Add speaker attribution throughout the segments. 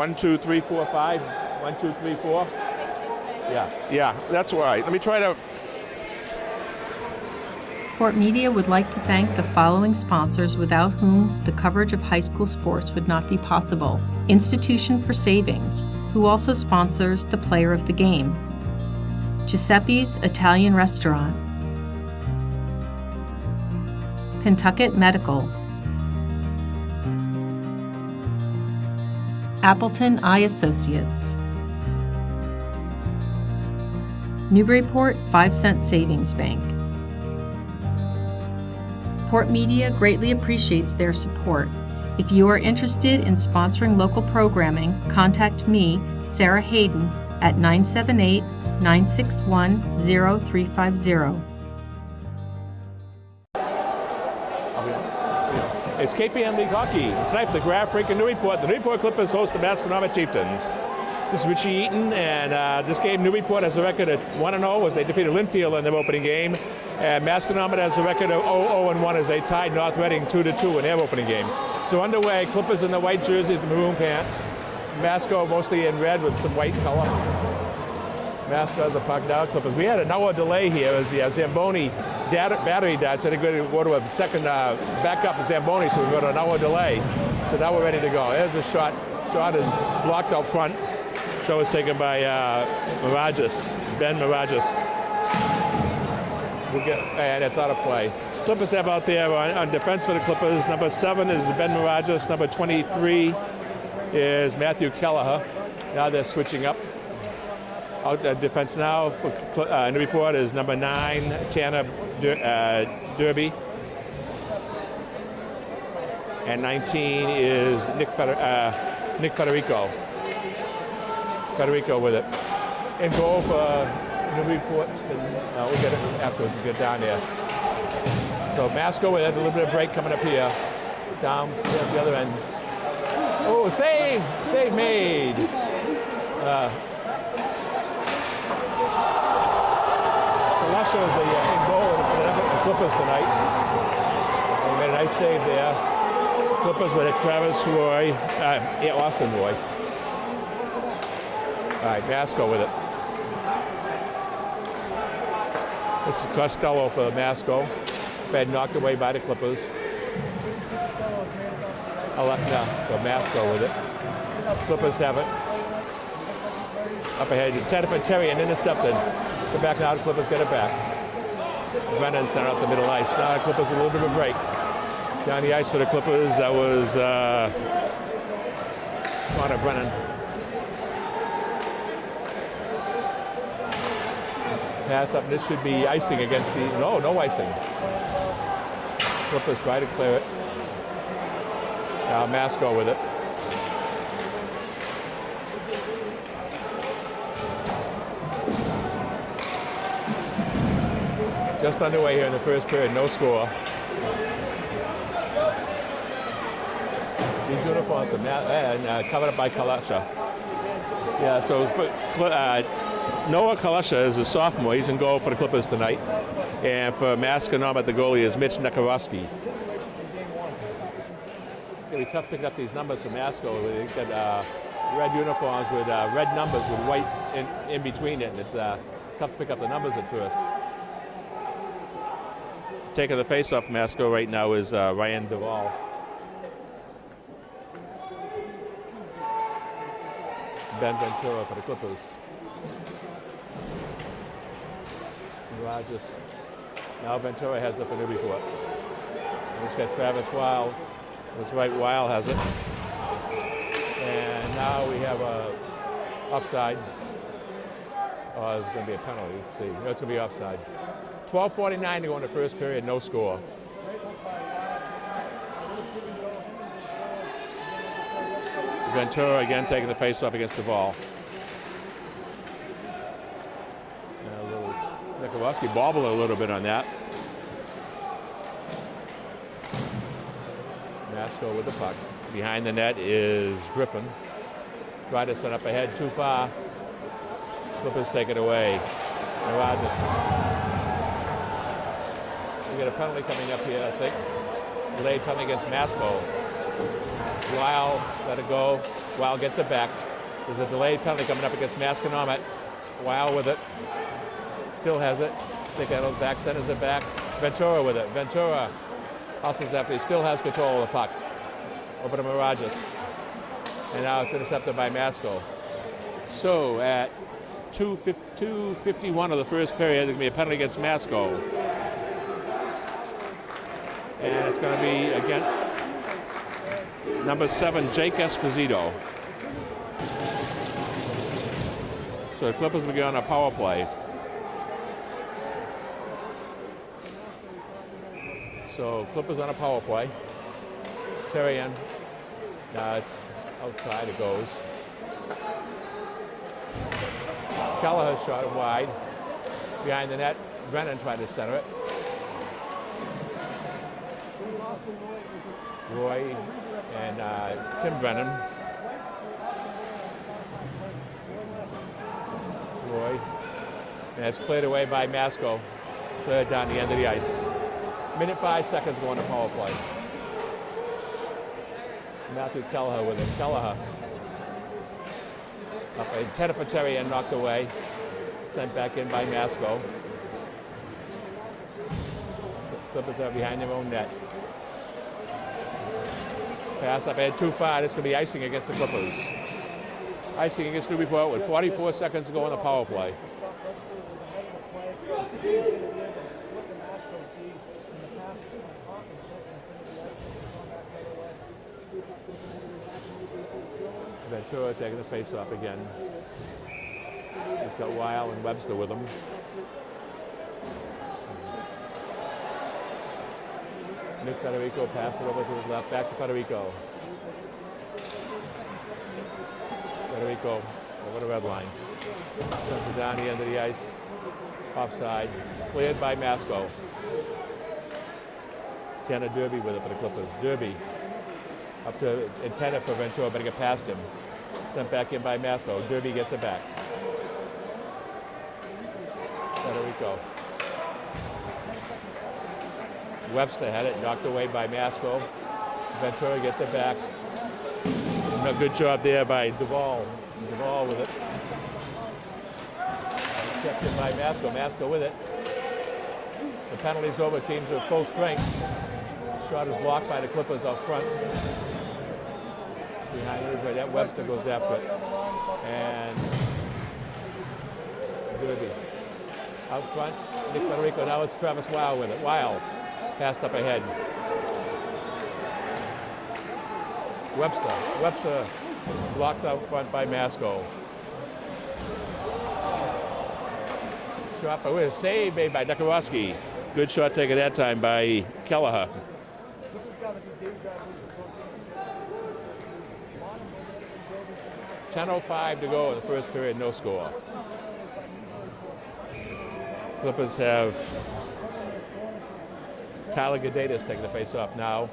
Speaker 1: 1, 2, 3, 4, 5. 1, 2, 3, 4. Yeah, that's right. Let me try to.
Speaker 2: Port Media would like to thank the following sponsors without whom the coverage of high school sports would not be possible. Institution for Savings, who also sponsors the player of the game. Giuseppe's Italian Restaurant. Pentucket Medical. Appleton Eye Associates. Newburyport 5-cent Savings Bank. Port Media greatly appreciates their support. If you are interested in sponsoring local programming, contact me, Sarah Hayden, at 978-961-0350.
Speaker 1: It's KPM League Hockey. Tonight for the Graf Freak in Newburyport. The Newburyport Clippers host the Masconomet Chieftains. This is Richie Eaton, and this game, Newburyport has a record of 1-0 as they defeated Linfield in their opening game. And Masconomet has a record of 0-1 as they tied North Reading 2-2 in their opening game. So underway, Clippers in the white jerseys, the maroon pants. Masco mostly in red with some white color. Masco has the puck now, Clippers. We had an hour delay here as the Zamboni battery died, so they're going to go to a second backup of Zamboni, so we've got an hour delay. So now we're ready to go. There's a shot. Shot is blocked out front. Show was taken by Mirages, Ben Mirages. And it's out of play. Clippers have out there on defense for the Clippers. Number 7 is Ben Mirages. Number 23 is Matthew Kelleher. Now they're switching up. Out defense now for Newburyport is number 9, Tanner Derby. And 19 is Nick Federico. Federico with it. And goal for Newburyport. We'll get it afterwards. We'll get down there. So Masco with it. A little bit of break coming up here. Down. There's the other end. Oh, save! Save made. Lusher is the in goal for the Clippers tonight. They made a nice save there. Clippers with it. Travis Roy. Austin Roy. All right, Masco with it. This is Costello for Masco. Been knocked away by the Clippers. Alekna for Masco with it. Clippers have it. Up ahead, Teddy Terry and intercepted. Go back now, the Clippers get it back. Brennan sent out the middle ice. Now the Clippers with a little bit of a break. Down the ice for the Clippers, that was Connor Brennan. Pass up, this should be icing against the, no icing. Clippers try to clear it. Now Masco with it. Just underway here in the first period, no score. These uniforms are covered up by Kalasha. Yeah, so Noah Kalasha is a sophomore. He's in goal for the Clippers tonight. And for Masconomet, the goalie is Mitch Nekarowski. It's going to be tough picking up these numbers for Masco. They got red uniforms with red numbers with white in between it. And it's tough to pick up the numbers at first. Taking the face-off Masco right now is Ryan Duvall. Ben Ventura for the Clippers. Rogers. Now Ventura has it for Newburyport. He's got Travis Weil. That's right, Weil has it. And now we have a offside. Oh, there's going to be a penalty. Let's see. No, it's going to be offside. 12:49 to go in the first period, no score. Ventura again taking the face-off against Duvall. Nikolowski bobbled a little bit on that. Masco with the puck. Behind the net is Griffin. Try to set up ahead too far. Clippers take it away. And Rogers. We got a penalty coming up here, I think. Delayed penalty against Masco. Weil let it go. Wow gets it back. There's a delayed penalty coming up against Masconomet. Wow with it. Still has it. Thick back centers it back. Ventura with it. Ventura hustles after. He still has control of the puck. Over to Mirages. And now it's intercepted by Masco. So at 2:51 of the first period, there's going to be a penalty against Masco. And it's going to be against number 7, Jake Esposito. So the Clippers will be on a power play. So Clippers on a power play. Terrian. Now it's outside, it goes. Kelleher shot it wide. Behind the net, Brennan tried to center it. Roy and Tim Brennan. Roy. And it's cleared away by Masco. Cleared down the end of the ice. Minute 5 seconds going to power play. Matthew Kelleher with it. Kelleher. Up a tenner for Terry and knocked away. Sent back in by Masco. Clippers are behind their own net. Pass up ahead too far. This could be icing against the Clippers. Icing against Newburyport with 44 seconds to go on the power play. Ventura taking the face-off again. He's got Weil and Webster with him. Nick Federico passed it over to his left, back to Federico. Federico over the red line. Sends it down the end of the ice. Offside. It's cleared by Masco. Tanner Derby with it for the Clippers. Derby up to antenna for Ventura, but it got past him. Sent back in by Masco. Derby gets it back. Federico. Webster had it, knocked away by Masco. Ventura gets it back. A good job there by Duvall. Duvall with it. Kept it by Masco. Masco with it. The penalty's over. Teams are full strength. Shot is blocked by the Clippers up front. Behind everybody, that Webster goes after it. And Derby. Out front, Nick Federico. Now it's Travis Weil with it. Weil passed up ahead. Webster blocked out front by Masco. Shot by a save made by Dekorowski. Good shot taken that time by Kelleher. 10:05 to go in the first period, no score. Clippers have Tyler Gadatis taking the face-off now.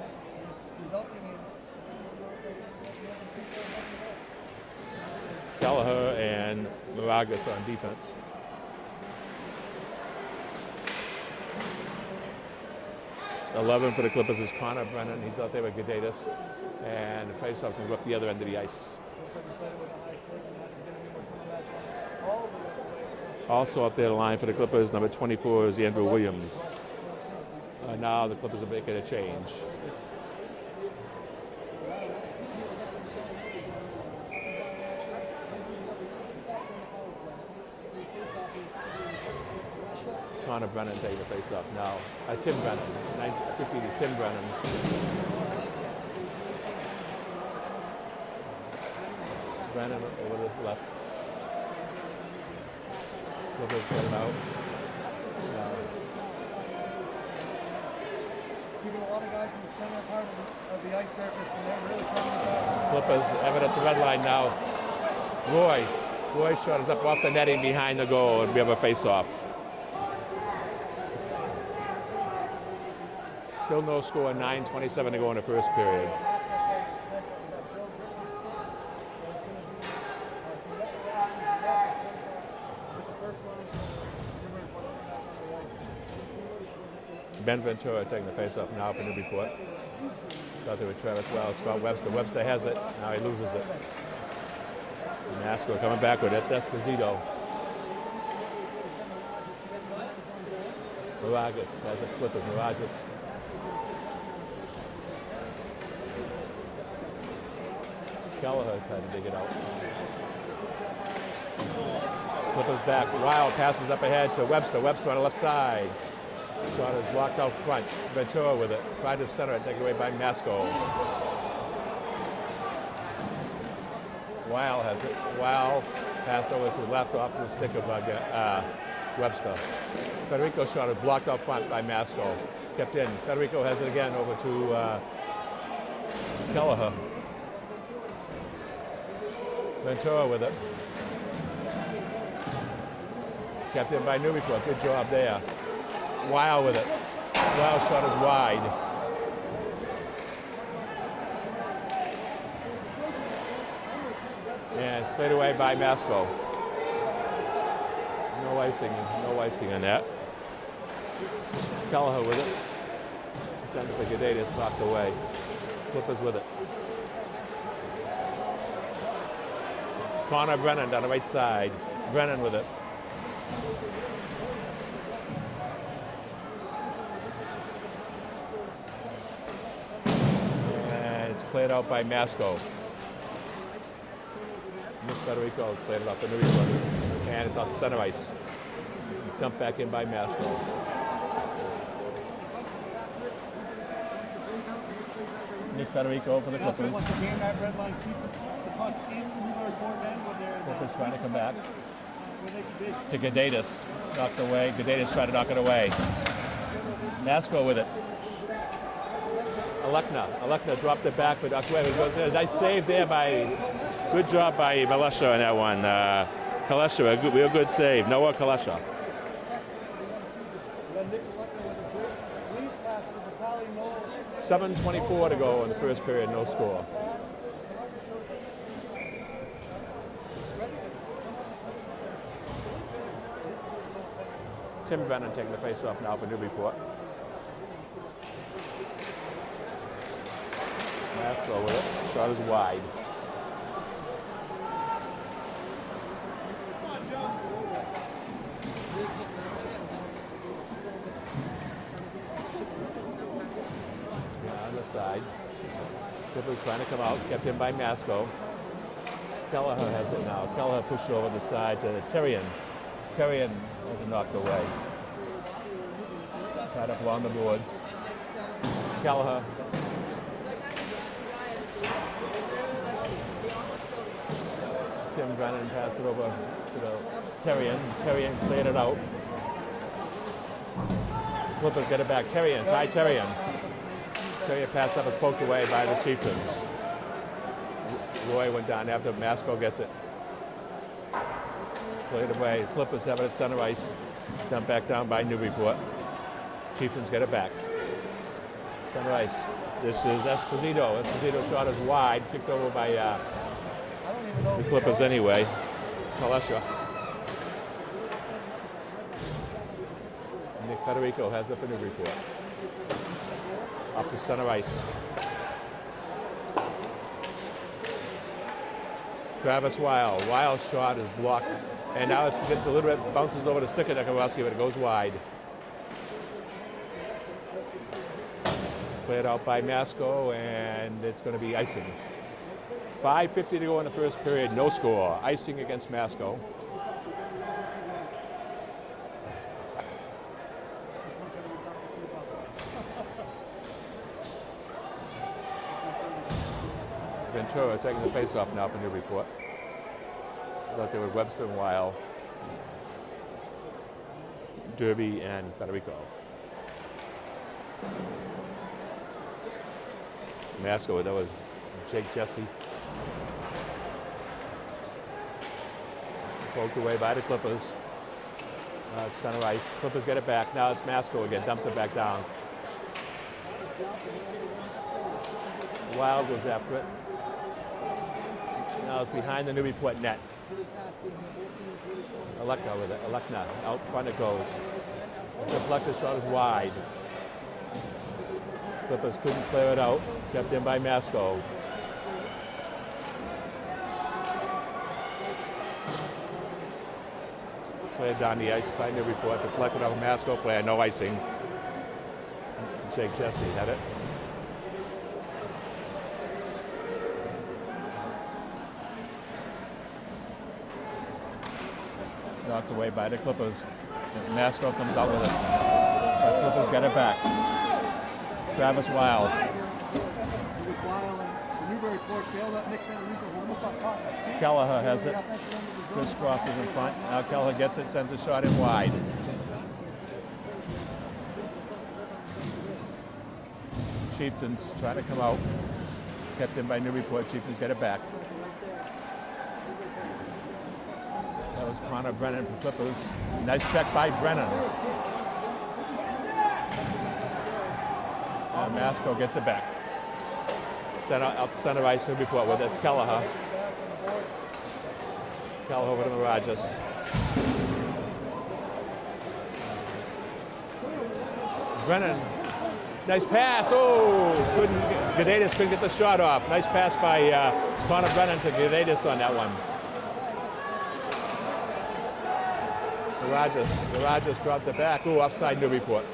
Speaker 1: Kelleher and Miragas on defense. .11 for the Clippers is Connor Brennan. He's out there with Gadatis. And the face-off's going to go up the other end of the ice. Also up there the line for the Clippers, number 24 is Andrew Williams. Now the Clippers are making a change. Connor Brennan taking the face-off now. Tim Brennan, 9:50 to Tim Brennan. Brennan over to the left. Clippers get him out.
Speaker 3: Keeping a lot of guys in the center part of the ice surface, and they're really trying to get
Speaker 1: Clippers have it at the red line now. Roy's shot is up off the netting behind the goal, and we have a face-off. Still no score, 9:27 to go in the first period. Ben Ventura taking the face-off now for Newburyport. Thought they were Travis Wells. Scott Webster. Webster has it. Now he loses it. Masco coming back with it. That's Esposito. Miragas has a flip of Miragas. Kelleher tried to dig it out. Clippers back. Wild passes up ahead to Webster. Webster on the left side. Shot is blocked out front. Ventura with it. Tried to center it. Taken away by Masco. Wild has it. Wild passed over to the left off the stick of Webster. Federico shot is blocked out front by Masco. Kept in. Federico has it again over to Kelleher. Ventura with it. Kept in by Newburyport. Good job there. Wild with it. Wild shot is wide. And it's played away by Masco. No icing on that. Kelleher with it. Attempted for Gadatas, knocked away. Clippers with it. Connor Brennan down the right side. Brennan with it. And it's cleared out by Masco. Nick Federico cleared it off the Newburyport. And it's on center ice. Dumped back in by Masco. Nick Federico for the Clippers.
Speaker 3: Once again, that red line keep the puck in Newburyport end where they're
Speaker 1: Clippers trying to come back.
Speaker 3: where they
Speaker 1: To Gadatas. Knocked away. Gadatas tried to knock it away. Masco with it. Alekna dropped it back, but knocked away. It goes there. Nice save there by, good job by Malesha on that one. Kalesha, a real good save. Noah Kalesha. 7:24 to go in the first period, no score. Tim Brennan taking the face-off now for Newburyport. Masco with it. Shot is wide. On the side. Clippers trying to come out. Kept in by Masco. Kelleher has it now. Kelleher pushed over the side to Terrian. Terrian has it knocked away. Tied up along the boards. Kelleher. Tim Brennan passed it over to the Terrian. Terrian cleared it out. Clippers get it back. Terrian, Ty Terrian. Terrian passed up, was poked away by the Chieftains. Roy went down after Masco gets it. Played away. Clippers have it at center ice. Dumped back down by Newburyport. Chieftains get it back. Center ice. This is Esposito. Esposito shot is wide. Kicked over by the Clippers anyway. Kalesha. Nick Federico has it for Newburyport. Up to center ice. Travis Wild. Wild shot is blocked. And now it gets a little bit, bounces over the stick of Nekowski, but it goes wide. Cleared out by Masco, and it's going to be icing. 5:50 to go in the first period, no score. Icing against Masco. Ventura taking the face-off now for Newburyport. He's out there with Webster and Wild, Derby and Federico. Masco, that was Jake Jesse. Poked away by the Clippers. Now it's center ice. Clippers get it back. Now it's Masco again. Dumps it back down. Wild goes after it. Now it's behind the Newburyport net. Alekna with it. Alekna. Out front it goes. The deflector shot is wide. Clippers couldn't clear it out. Kept in by Masco. Cleared down the ice by Newburyport, deflected off a Masco player, no icing. Jake Jesse had it. Knocked away by the Clippers. Masco comes out with it. The Clippers got it back. Travis Wild.
Speaker 3: It was Wild and Newburyport bailed up Nick Federico, who almost got caught.
Speaker 1: Kelleher has it. Chris crosses in front. Now Kelleher gets it, sends a shot in wide. Chieftains trying to come out. Kept in by Newburyport. Chieftains get it back. That was Connor Brennan from Clippers. Nice check by Brennan. And Masco gets it back. Out to center ice, Newburyport with it. It's Kelleher. Kelleher over to Mirages. Brennan. Nice pass. Oh, Gadatis couldn't get the shot off. Nice pass by Connor Brennan to Gadatis on that one. Mirages dropped it back. Ooh, offside Newburyport.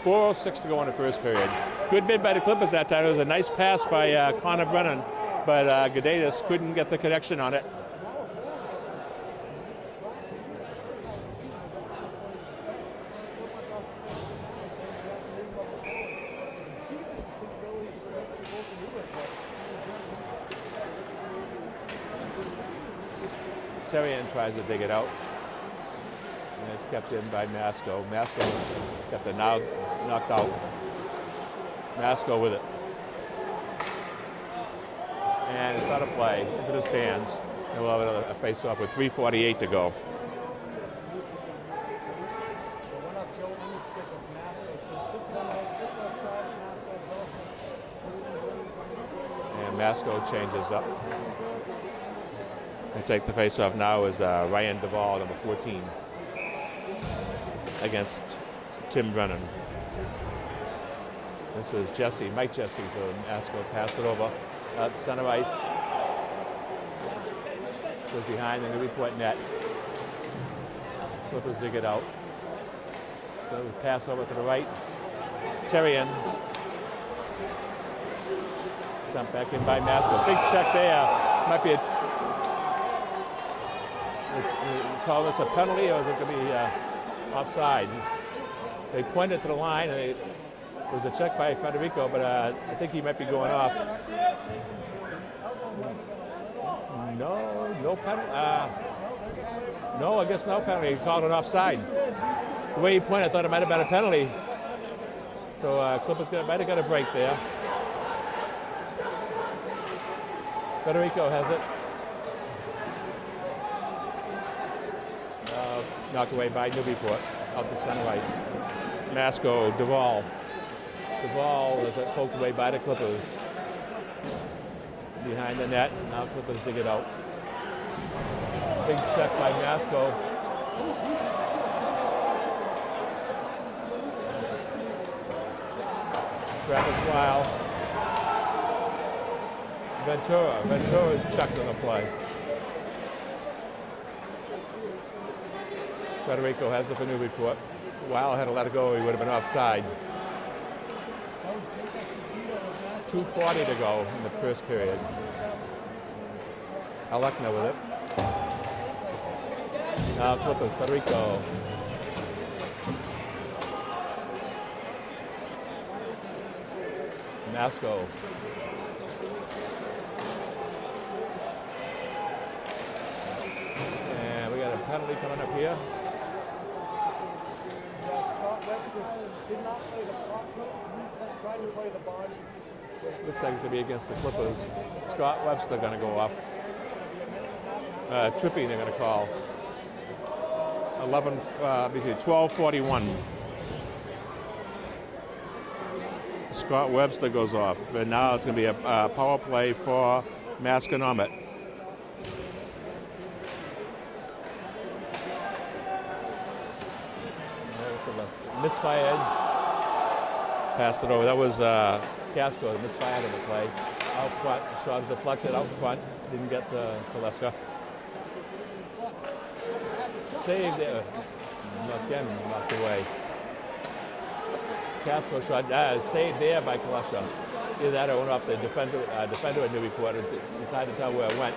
Speaker 1: 4:06 to go in the first period. Good bid by the Clippers that time. It was a nice pass by Connor Brennan, but Gadatis couldn't get the connection on it. Terrian tries to dig it out. And it's kept in by Masco. Masco got the now knocked out. Masco with it. And it's out of play into the stands. And we'll have another face-off with 3:48 to go. And Masco changes up. And take the face-off now is Ryan Duvall, number 14, against Tim Brennan. This is Mike Jesse for Masco. Passed it over center ice. Goes behind the Newburyport net. Clippers dig it out. So pass over to the right. Terrian. Dumped back in by Masco. Big check there. Might be a. You call this a penalty, or is it going to be offside? They pointed to the line, and it was a check by Federico, but I think he might be going off. No penalty. No, I guess no penalty. He called it offside. The way he pointed, I thought it might have been a penalty. So Clippers might have got a break there. Federico has it. Knocked away by Newburyport, out to center ice. Masco, Duvall. Duvall is poked away by the Clippers. Behind the net, now Clippers dig it out. Big check by Masco. Travis Wild. Ventura is checked on the play. Federico has it for Newburyport. Wild had to let it go, he would have been offside. 2:40 to go in the first period. Alekna with it. Now Clippers, Federico. Masco. And we got a penalty coming up here.
Speaker 3: Did not play the front foot, tried to play the body.
Speaker 1: Looks like it's going to be against the Clippers. Scott Webster going to go off. Tripping they're going to call. 12:41. Scott Webster goes off. And now it's going to be a power play for Masconomet. Misfired. Passed it over. That was Castro that misfired in the play. Out front. Shot deflected out front. Didn't get the Koleska. save there. Again, knocked away. Castro shot, saved there by Kalasha. Either that or went off the defender at Newburyport. It's hard to tell where it went.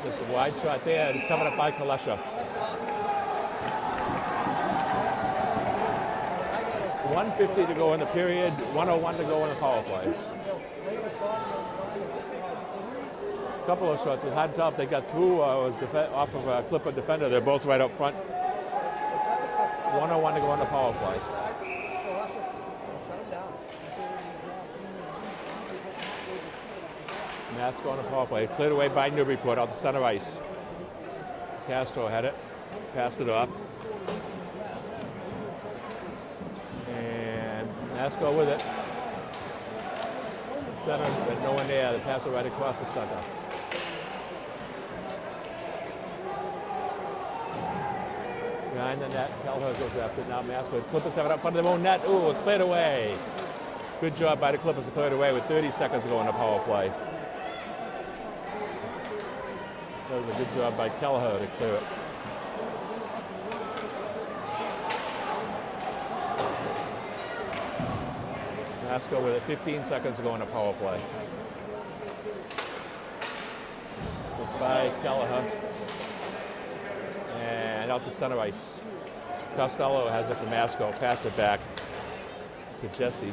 Speaker 1: Just a wide shot there. It's coming up by Kalasha. 1:50 to go in the period, 1:01 to go in the power play. A couple of shots. It's hard to tell if they got through or was off of a Clipper defender. They're both right up front. 1:01 to go in the power play. Masco on the power play. Cleared away by Newburyport out the center ice. Castro had it. Passed it off. And Masco with it. Center, but no one there. They pass it right across the center. Behind the net, Kelleher goes after it. Now Masco. Clippers have it up front of their own net. Ooh, cleared away. Good job by the Clippers to clear it away with 30 seconds to go in the power play. That was a good job by Kelleher to clear it. Masco with it, 15 seconds to go in the power play. It's by Kelleher. And out the center ice. Costello has it for Masco, passed it back to Jesse.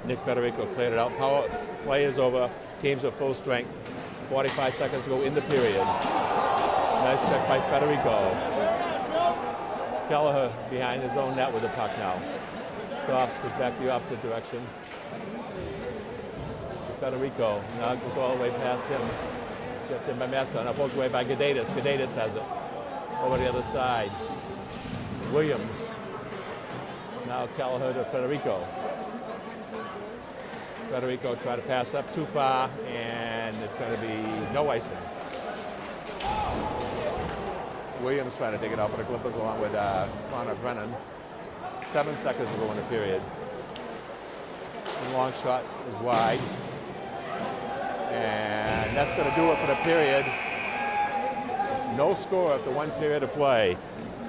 Speaker 1: Nick Federico cleared it out. Power play is over. Teams at full strength. 45 seconds to go in the period. Nice check by Federico. Kelleher behind his own net with the puck now. Stops, goes back the opposite direction. Federico now goes all the way past him. Kept in by Masco. Now poked away by Gadatis. Gadatis has it. Over the other side. Williams. Now Kelleher to Federico. Federico tried to pass up too far, and it's going to be no icing. Williams trying to dig it out for the Clippers along with Connor Brennan. 7 seconds to go in the period. The long shot is wide. And that's going to do it for the period. No score after one period of play.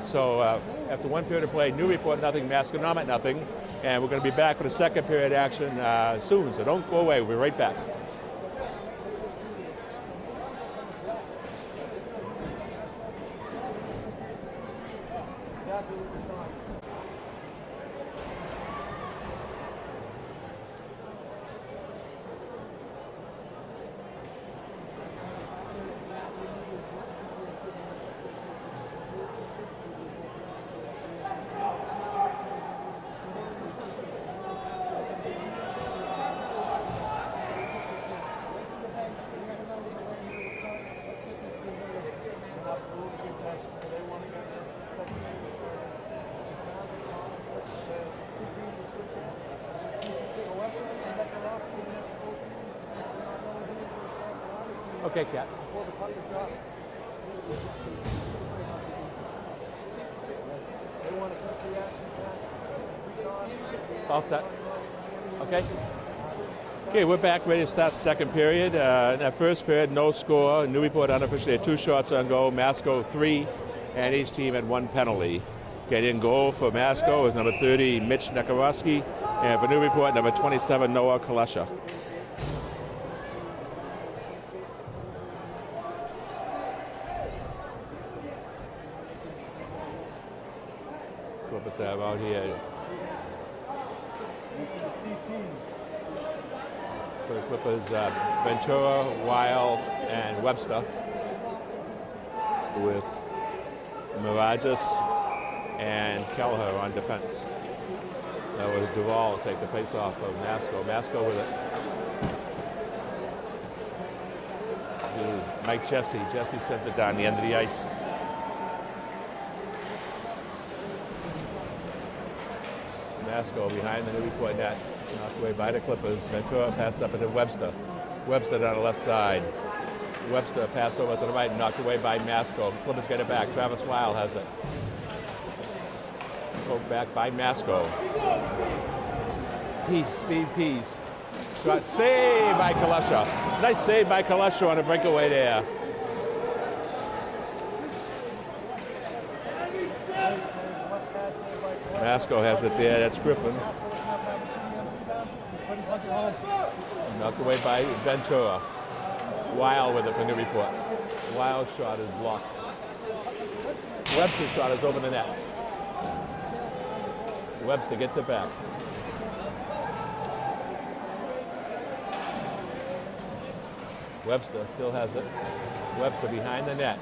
Speaker 1: So after one period of play, Newburyport nothing, Masconomet nothing. And we're going to be back for the second period action soon, so don't go away. We'll be right back. Okay, Kat.
Speaker 3: Before the puck is dropped. They want to keep the action back.
Speaker 1: All set. Okay. Okay, we're back ready to start the second period. In that first period, no score. Newburyport unofficially had 2 shots on goal. Masco 3, and each team had 1 penalty. Okay, in goal for Masco was number 30, Mitch Nekarowski, and for Newburyport, number 27, Noah Kalasha. Clippers have out here. For the Clippers, Ventura, Weil, and Webster, with Mirages and Kelleher on defense. That was Duvall take the face off of Masco. Masco with it. To Mike Jesse. Jesse sends it down the end of the ice. Masco behind the Newburyport net. Knocked away by the Clippers. Ventura passed up into Webster. Webster down the left side. Webster passed over to the right and knocked away by Masco. Clippers get it back. Travis Weil has it. Poked back by Masco. Steve Pease Shot saved by Kalusha. Nice save by Kalusha on a breakaway there. Masco has it there. That's Griffin. Knocked away by Ventura. Weil with it for Newburyport. Weil's shot is blocked. Webster's shot is over the net. Webster gets it back. Webster still has it. Webster behind the net.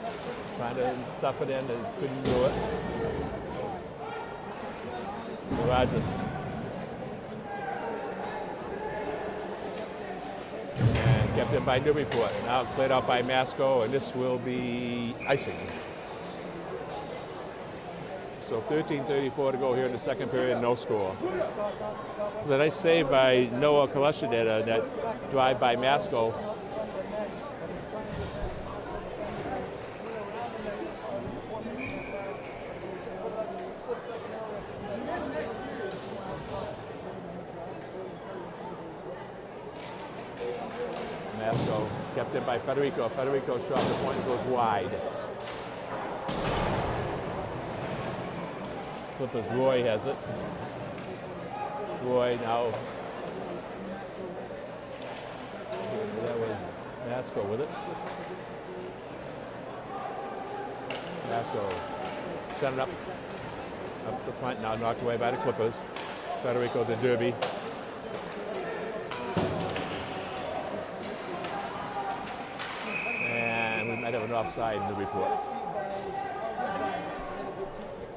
Speaker 1: Trying to stuff it in and couldn't do it. Rogers. And kept in by Newburyport. Now cleared out by Masco, and this will be icing. So 13:34 to go here in the second period, no score. It was a nice save by Noah Kalusha there, that drive by Masco. Masco kept in by Federico. Federico shot the point goes wide. Clippers, Roy has it. Roy now. That was Masco with it. Masco sent it up the front, now knocked away by the Clippers. Federico to Derby. And we might have an offside in the report.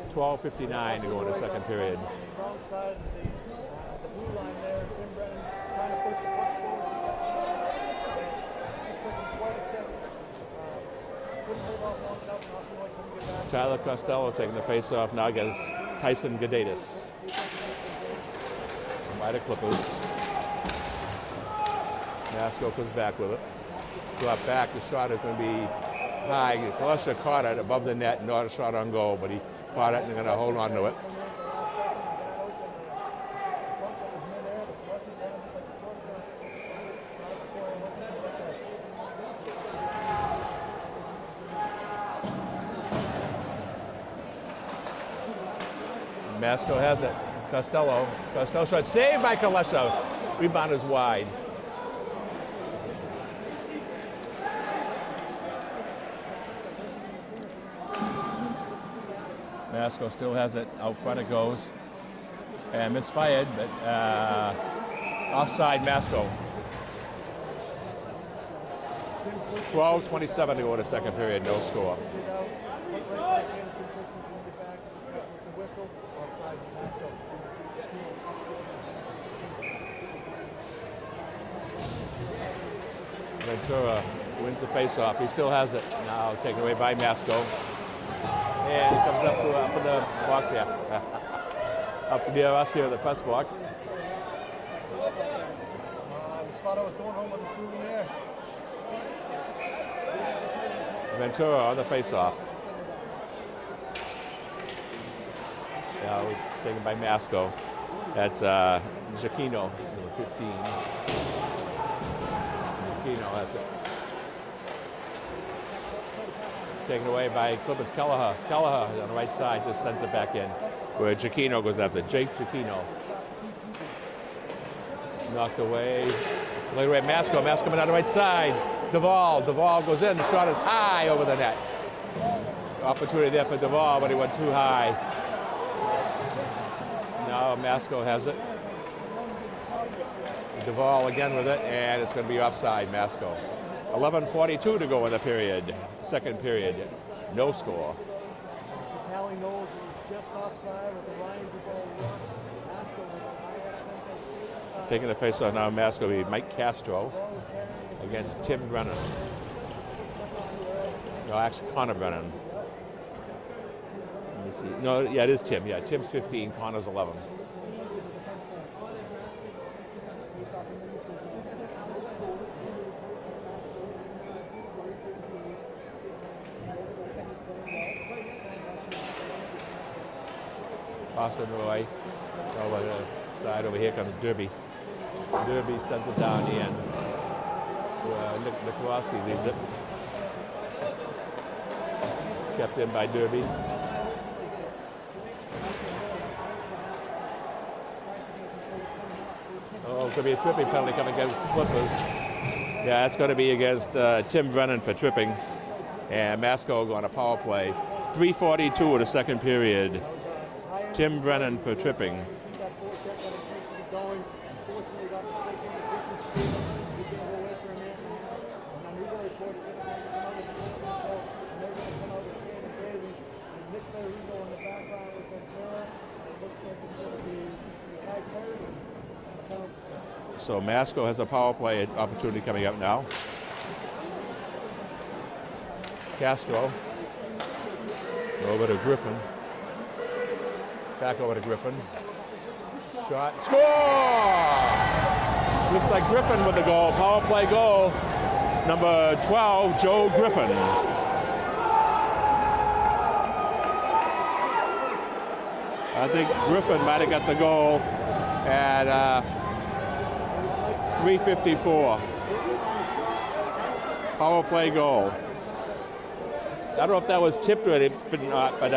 Speaker 1: 12:59 to go in the second period.
Speaker 3: Wrong side of the blue line there. Tim Brennan trying to push the puck forward. He's taking quite a second. Couldn't hold off long enough, and also couldn't get back.
Speaker 1: Tyler Costello taking the face-off now against Tyson Gadatis. By the Clippers. Masco comes back with it. Drop back, the shot is going to be high. Kalusha caught it above the net, not a shot on goal, but he caught it and they're going to hold on to it. Masco has it. Costello shot saved by Kalusha. Rebound is wide. Masco still has it. Out front it goes. And misfired, but offside Masco. 12:27 to go to second period, no score. Ventura wins the face-off. He still has it. Now taken away by Masco. And he comes up in the box here. Up near us here at the press box.
Speaker 3: I just thought I was going home with a souvenir.
Speaker 1: Ventura on the face-off. Now it's taken by Masco. That's Giacchino, number 15. Giacchino has it. Taken away by Clippers Kelleher. Kelleher on the right side just sends it back in. Where Giacchino goes after Jake Giacchino. Knocked away. Laid away Masco. Masco coming on the right side. Duvall goes in. The shot is high over the net. Opportunity there for Duvall, but he went too high. Now Masco has it. Duvall again with it, and it's going to be offside, Masco. 11:42 to go in the period. Second period, no score.
Speaker 3: The tally knows it was just offside with the Ryan Duvall run. Masco with a
Speaker 1: Taking the face-off now, Masco will be Mike Castro against Tim Brennan. No, actually Connor Brennan. Let me see. No, yeah, it is Tim. Yeah, Tim's 15, Connor's 11. Austin Roy over the side. Over here comes Derby. Derby sends it down the end. Nikolowski leaves it. Kept in by Derby. Oh, it's going to be a tripping penalty coming against the Clippers. Yeah, it's going to be against Tim Brennan for tripping. And Masco going to power play. 3:42 of the second period. Tim Brennan for tripping. So Masco has a power play opportunity coming up now. Castro over to Griffin. Back over to Griffin. Shot. Score! Looks like Griffin with the goal. Power play goal. Number 12, Joe Griffin. I think Griffin might have got the goal at 3:54. Power play goal. I don't know if that was tipped or not, but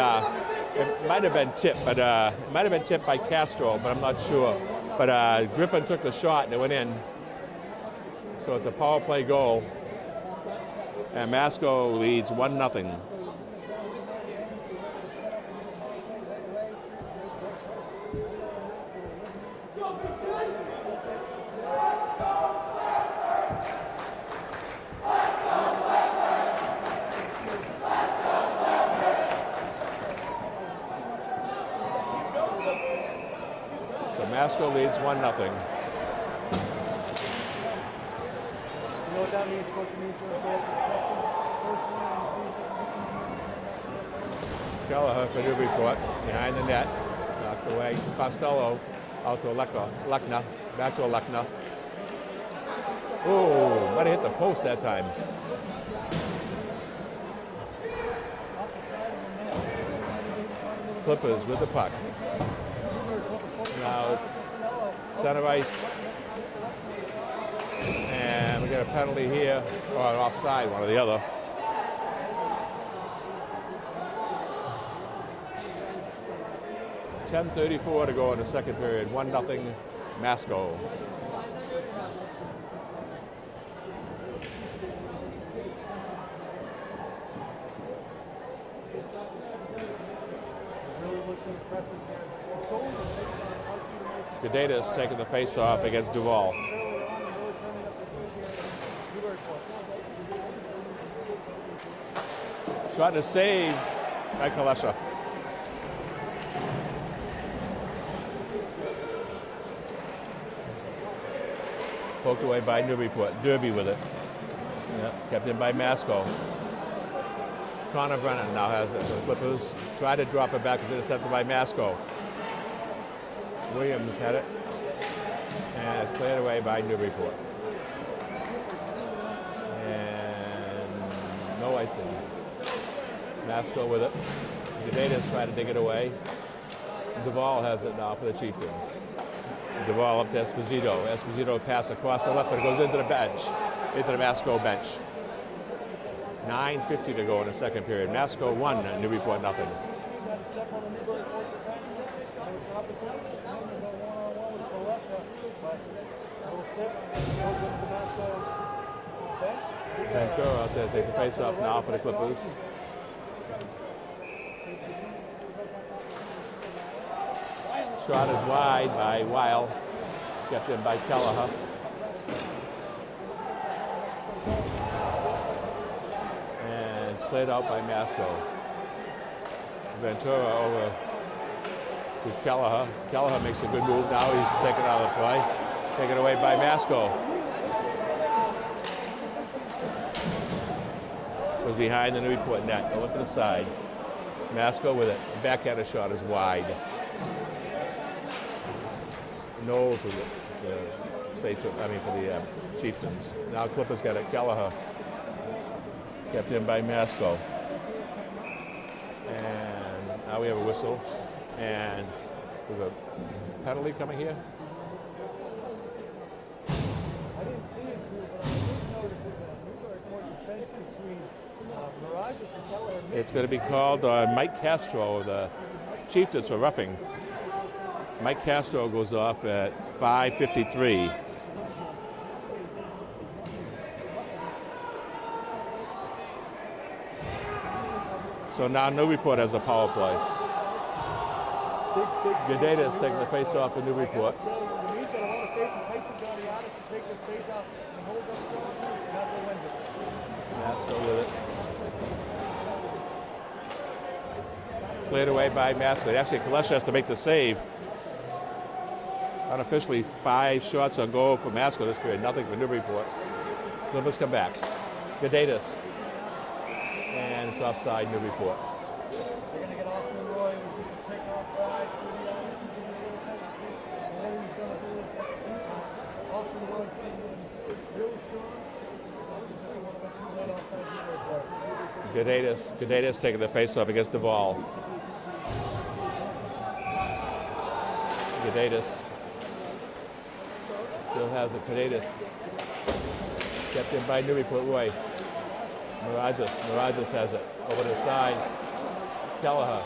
Speaker 1: it might have been tipped. But it might have been tipped by Castro, but I'm not sure. But Griffin took the shot and it went in. So it's a power play goal. And Masco leads 1-0. Masco leads 1-0.
Speaker 3: You know what that means, Coach? It means we're going to
Speaker 1: Kelleher for Newburyport, behind the net, knocked away. Costello out to Lechner, back to Lechner. Oh, might have hit the post that time. Clippers with the puck. Now it's center ice. And we got a penalty here, or an offside, one or the other. .10:34 to go in the second period. 1-0 Masco. Gadeda's taking the face-off against Duval. Shot to save by Kalesha. Poked away by Newburyport. Derby with it. Yep. Kept in by Masco. Connor Brennan now has it. The Clippers try to drop it back. It was intercepted by Masco. Williams had it. And it's cleared away by Newburyport. And no icing. Masco with it. Gadeda's trying to dig it away. Duval has it now for the Chieftains. Duval up to Esposito. Esposito pass across the left, but it goes into the bench, into the Masco bench. 9:50 to go in the second period. Masco 1, Newburyport 0. Ventura out there takes the face off now for the Clippers. Shot is wide by Weil. Kept in by Kelleher. And played out by Masco. Ventura over to Kelleher. Kelleher makes a good move now. He's taken out of the play. Taken away by Masco. Was behind the Newburyport net. Go to the side. Masco with it. The backhander shot is wide. Knowles with it. For the Chieftains. Now Clippers got it. Kelleher. Kept in by Masco. And now we have a whistle. And we have a penalty coming here.
Speaker 3: notice in the Newburyport defense between Mirages and Keller.
Speaker 1: It's going to be called Mike Castro, the Chieftains, for roughing. Mike Castro goes off at 5:53. So now Newburyport has a power play. Gadeda's taking the face off for Newburyport.
Speaker 3: The Meade's got a lot of faith in Tyson Gaudiatis to take this face off and he holds up strong. And that's what wins it.
Speaker 1: Masco with it. Cleared away by Masco. Actually, Kalesha has to make the save. Unofficially, 5 shots on goal for Masco this period. Nothing for Newburyport. Clippers come back. Gadedas. And it's offside Newburyport.
Speaker 3: They're going to get Austin Roy, who's just to take off sides. To be honest, he's what he's going to do. Austin Roy really strong. Just don't want to let too late offside.
Speaker 1: Gadedas taking the face off against Duvall. Gadedas still has it. Gadedas kept in by Newburyport. Roy. Mirages has it over the side. Kelleher.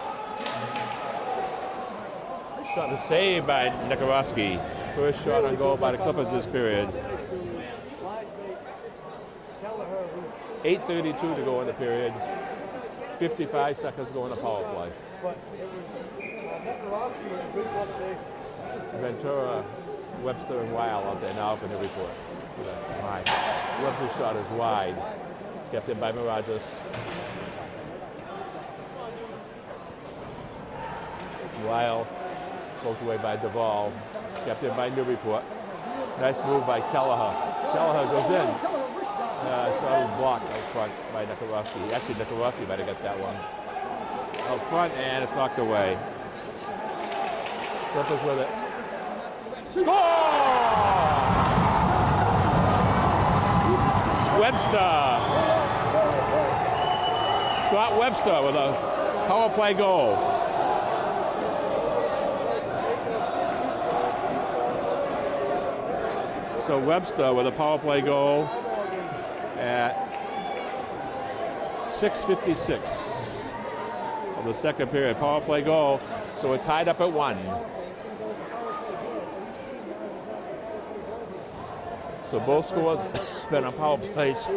Speaker 1: Shot is saved by Nikorowski. First shot on goal by the Clippers this period. 8:32 to go in the period. 55 seconds to go in the power play.
Speaker 3: But it was Nikorowski with a good glove save.
Speaker 1: Ventura, Webster, and Weil out there now for Newburyport. Webster's shot is wide. Kept in by Mirages. Weil poked away by Duvall. Kept in by Newburyport. Nice move by Kelleher. Kelleher goes in. Shot was blocked out front by Nikorowski. Actually, Nikorowski might have got that one. Out front, and it's knocked away. Clippers with it. Score! Webster. Scott Webster with a power play goal. So Webster with a power play goal at 6:56 of the second period. Power play goal. So we're tied up at 1. So both scores been on power plays.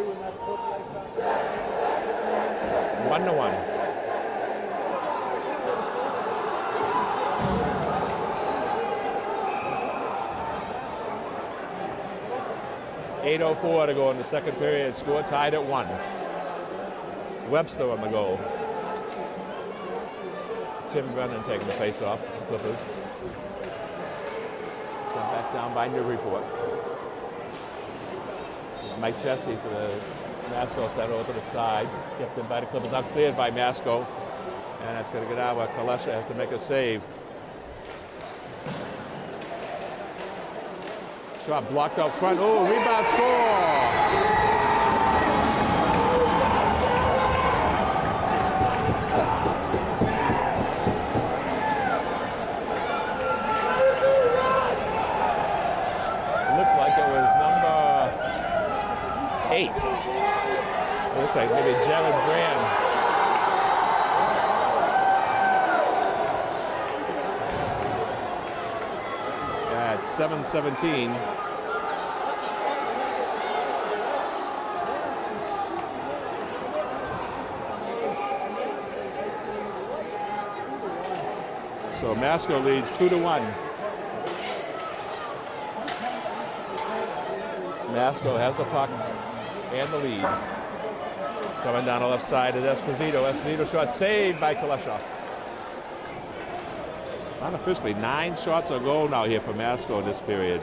Speaker 1: 1-1. .804 to go in the second period. Score tied at 1. Webster on the goal. Tim Brennan taking the face off the Clippers. Sent back down by Newburyport. Mike Chessie for the Masco set over to the side. Kept in by the Clippers. Now cleared by Masco. And it's going to get out where Kalesha has to make a save. Shot blocked out front. Oh, rebound score! Looked like it was number 8. It looks like maybe Jared Graham. At 7:17. So Masco leads 2-1. Masco has the puck and the lead. Coming down the left side is Esposito. Esposito shot saved by Kalesha. Unofficially, 9 shots on goal now here for Masco in this period.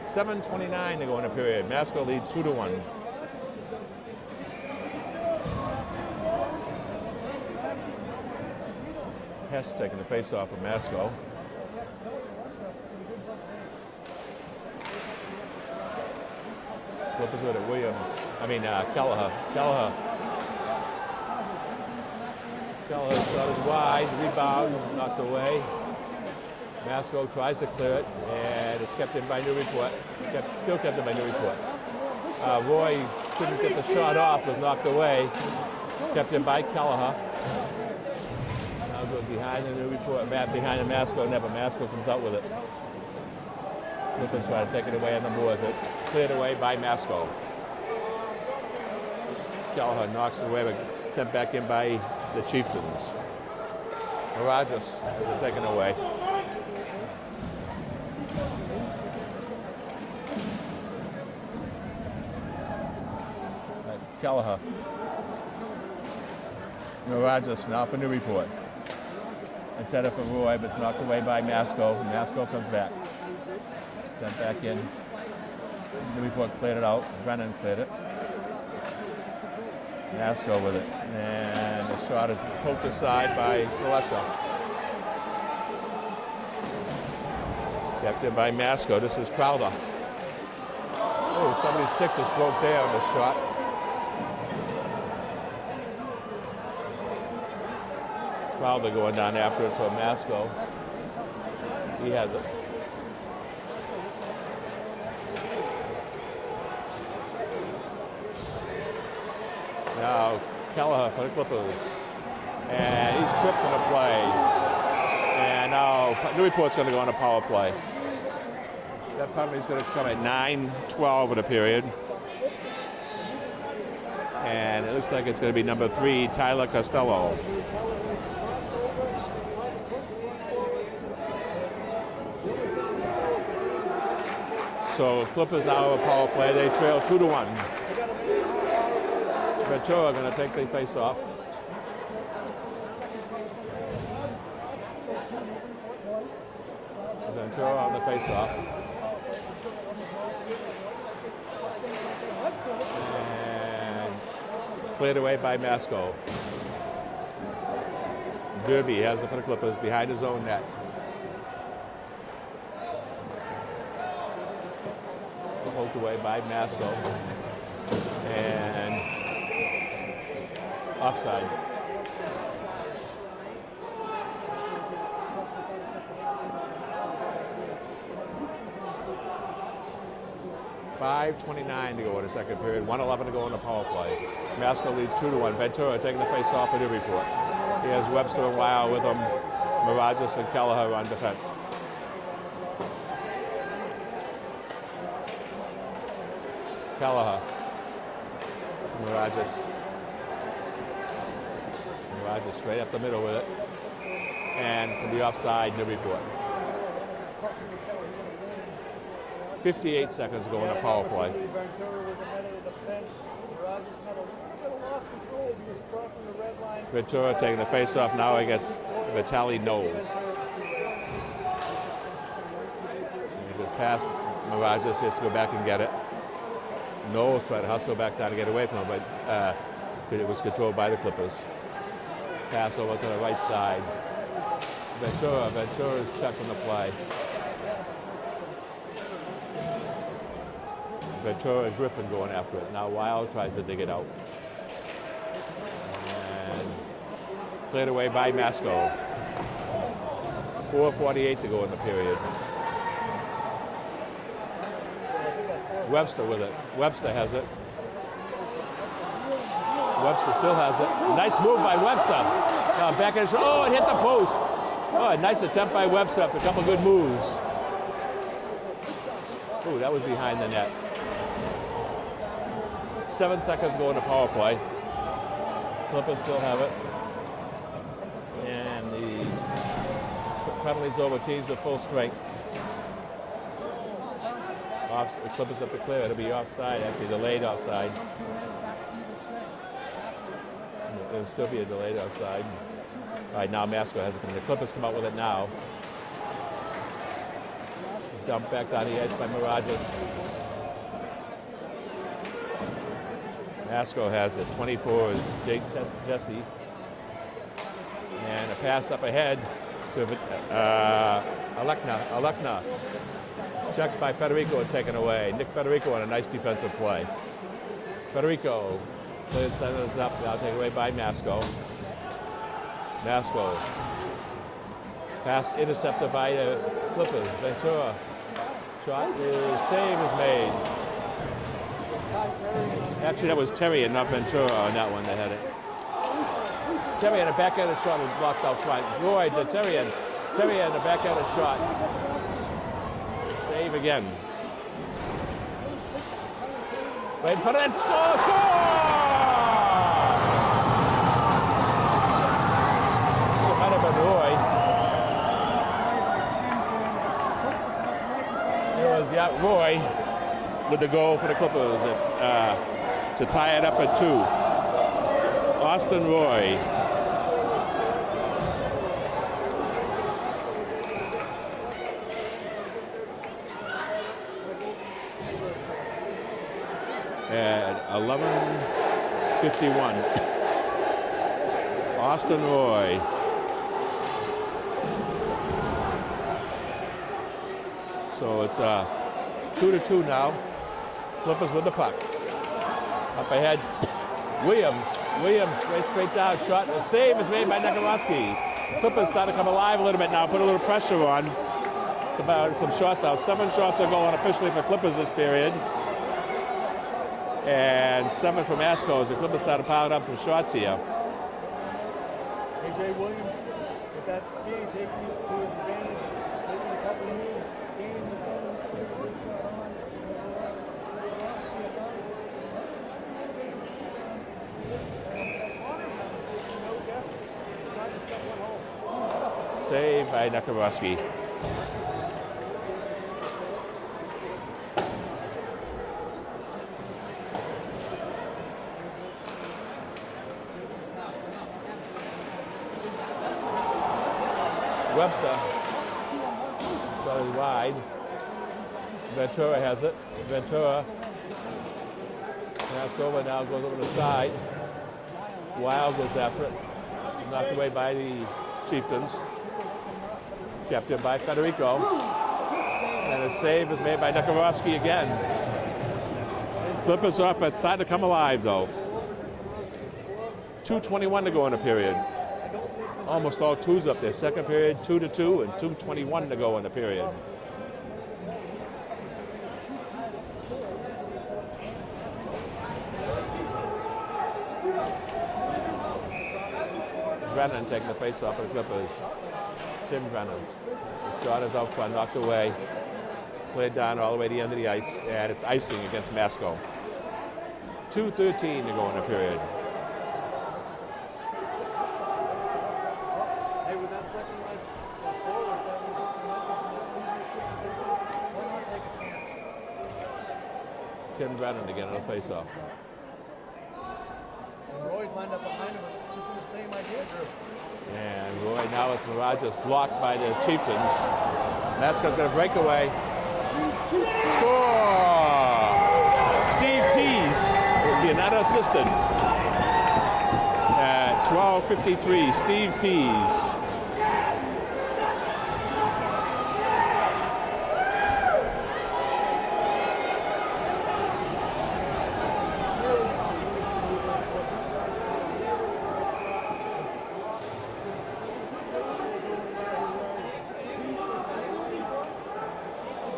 Speaker 1: 7:29 to go in the period. Masco leads 2-1. Hess taking the face off of Masco. Clippers with it. Kelleher. Kelleher shot is wide. Rebound knocked away. Masco tries to clear it, and it's kept in by Newburyport. Still kept in by Newburyport. Roy couldn't get the shot off, was knocked away. Kept in by Kelleher. Now goes behind the Newburyport, behind the Masco net, but Masco comes out with it. Clippers trying to take it away on the boards. It's cleared away by Masco. Kelleher knocks it away, but sent back in by the Chieftains. Mirages has it taken away. Kelleher. Mirages now for Newburyport. Intended for Roy, but it's knocked away by Masco. Masco comes back. Sent back in. Newburyport cleared it out. Brennan cleared it. Masco with it. And the shot is poked aside by Kalesha. Kept in by Masco. This is Crowder. Oh, somebody's stick just broke there on the shot. Crowder going down after it for Masco. He has it. Now Kelleher for the Clippers. And he's tripped on the play. And now Newburyport's going to go on a power play. That penalty's going to come at 9:12 of the period. And it looks like it's going to be number 3, Tyler Costello. So Clippers now have a power play. They trail 2-1. Ventura going to take the face off. Ventura on the face off. And cleared away by Masco. Derby has it for the Clippers behind his own net. Poked away by Masco. And offside. $5:29 to go in the second period. 1:11 to go in the power play. Masco leads 2-1. Ventura taking the face off for Newburyport. He has Webster and Weil with him. Mirages and Kelleher on defense. Kelleher. Mirages straight up the middle with it. And to the offside, Newburyport. 58 seconds to go in the power play. Ventura taking the face off now against Vitaly Knowles. He goes past Mirages, he has to go back and get it. Knowles tried to hustle back down to get away from him, but it was controlled by the Clippers. Pass over to the right side. Ventura's checking the play. Ventura and Griffin going after it. Now Weil tries to dig it out. And cleared away by Masco. 4:48 to go in the period. Webster with it. Webster has it. Webster still has it. Nice move by Webster. Now back in the shot. Oh, it hit the post. Oh, a nice attempt by Webster after a couple good moves. Oh, that was behind the net. 7 seconds to go in the power play. Clippers still have it. And the penalties over teams at full strength. The Clippers have to clear. It'll be offside, actually delayed offside. It'll still be a delayed offside. All right, now Masco has it. The Clippers come out with it now. Dumped back down the edge by Mirages. Masco has it. 24 is Jake Jesse. And a pass up ahead to Alekna. Checked by Federico and taken away. Nick Federico on a nice defensive play. Federico plays centers up, now taken away by Masco. Masco. Pass intercepted by the Clippers. Ventura Shot is, save is made. Actually, that was Terry and not Ventura on that one that had it. Terry and a backhanded shot was blocked out front. Roy to Terry and a backhanded shot. Save again. Wait for it, score! It might have been Roy. It was, Roy with the goal for the Clippers to tie it up at 2. Austin Roy. At 11:51. Austin Roy. So it's 2-2 now. Clippers with the puck. Up ahead, Williams right straight down, shot, a save is made by Newburyport. Clippers start to come alive a little bit now, put a little pressure on. About some shots now. 7 shots are going officially for Clippers this period. And 7 from Masco. The Clippers start to pile up some shots here.
Speaker 3: A.J. Williams with that speed taking it to his advantage, taking a couple of moves, gaining the zone. No guesses. Trying to step one home.
Speaker 1: Save by Newburyport. Webster, very wide. Ventura has it. Ventura pass over now, goes over the side. Wild goes after it. Knocked away by the Chieftains. Kept in by Federico. And a save is made by Newburyport again. Clippers offense starting to come alive though. 2:21 to go in the period. Almost all 2s up there. Second period, 2-2, and 2:21 to go in the period. Brennan taking the face off of the Clippers. Tim Brennan. The shot is out front, knocked away. Played down all the way to the end of the ice, and it's icing against Masco. 2:13 to go in the period. Tim Brennan again on a face-off.
Speaker 3: Roy's lined up behind him, just in the same idea, Drew.
Speaker 1: And Roy, now it's Mirage's blocked by the Chieftains. Masco's going to break away. Score! Steve Pease will be another assistant. At 12:53, Steve Pease.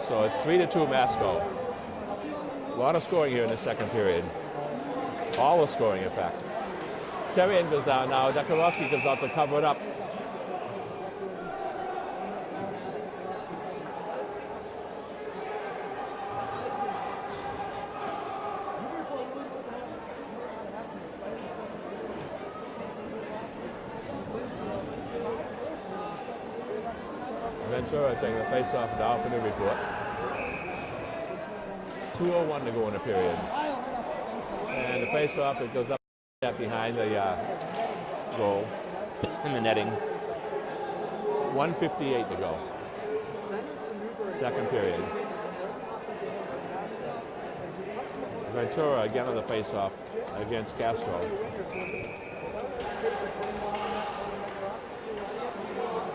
Speaker 1: So it's 3-2 Masco. A lot of scoring here in the second period. All the scoring, in fact. Terrian goes down now. Newburyport comes out to cover it up. Ventura taking the face-off now for Newburyport. 2:01 to go in the period. And the face-off, it goes up behind the goal in the netting. 1:58 to go. Second period. Ventura again on the face-off against Castro.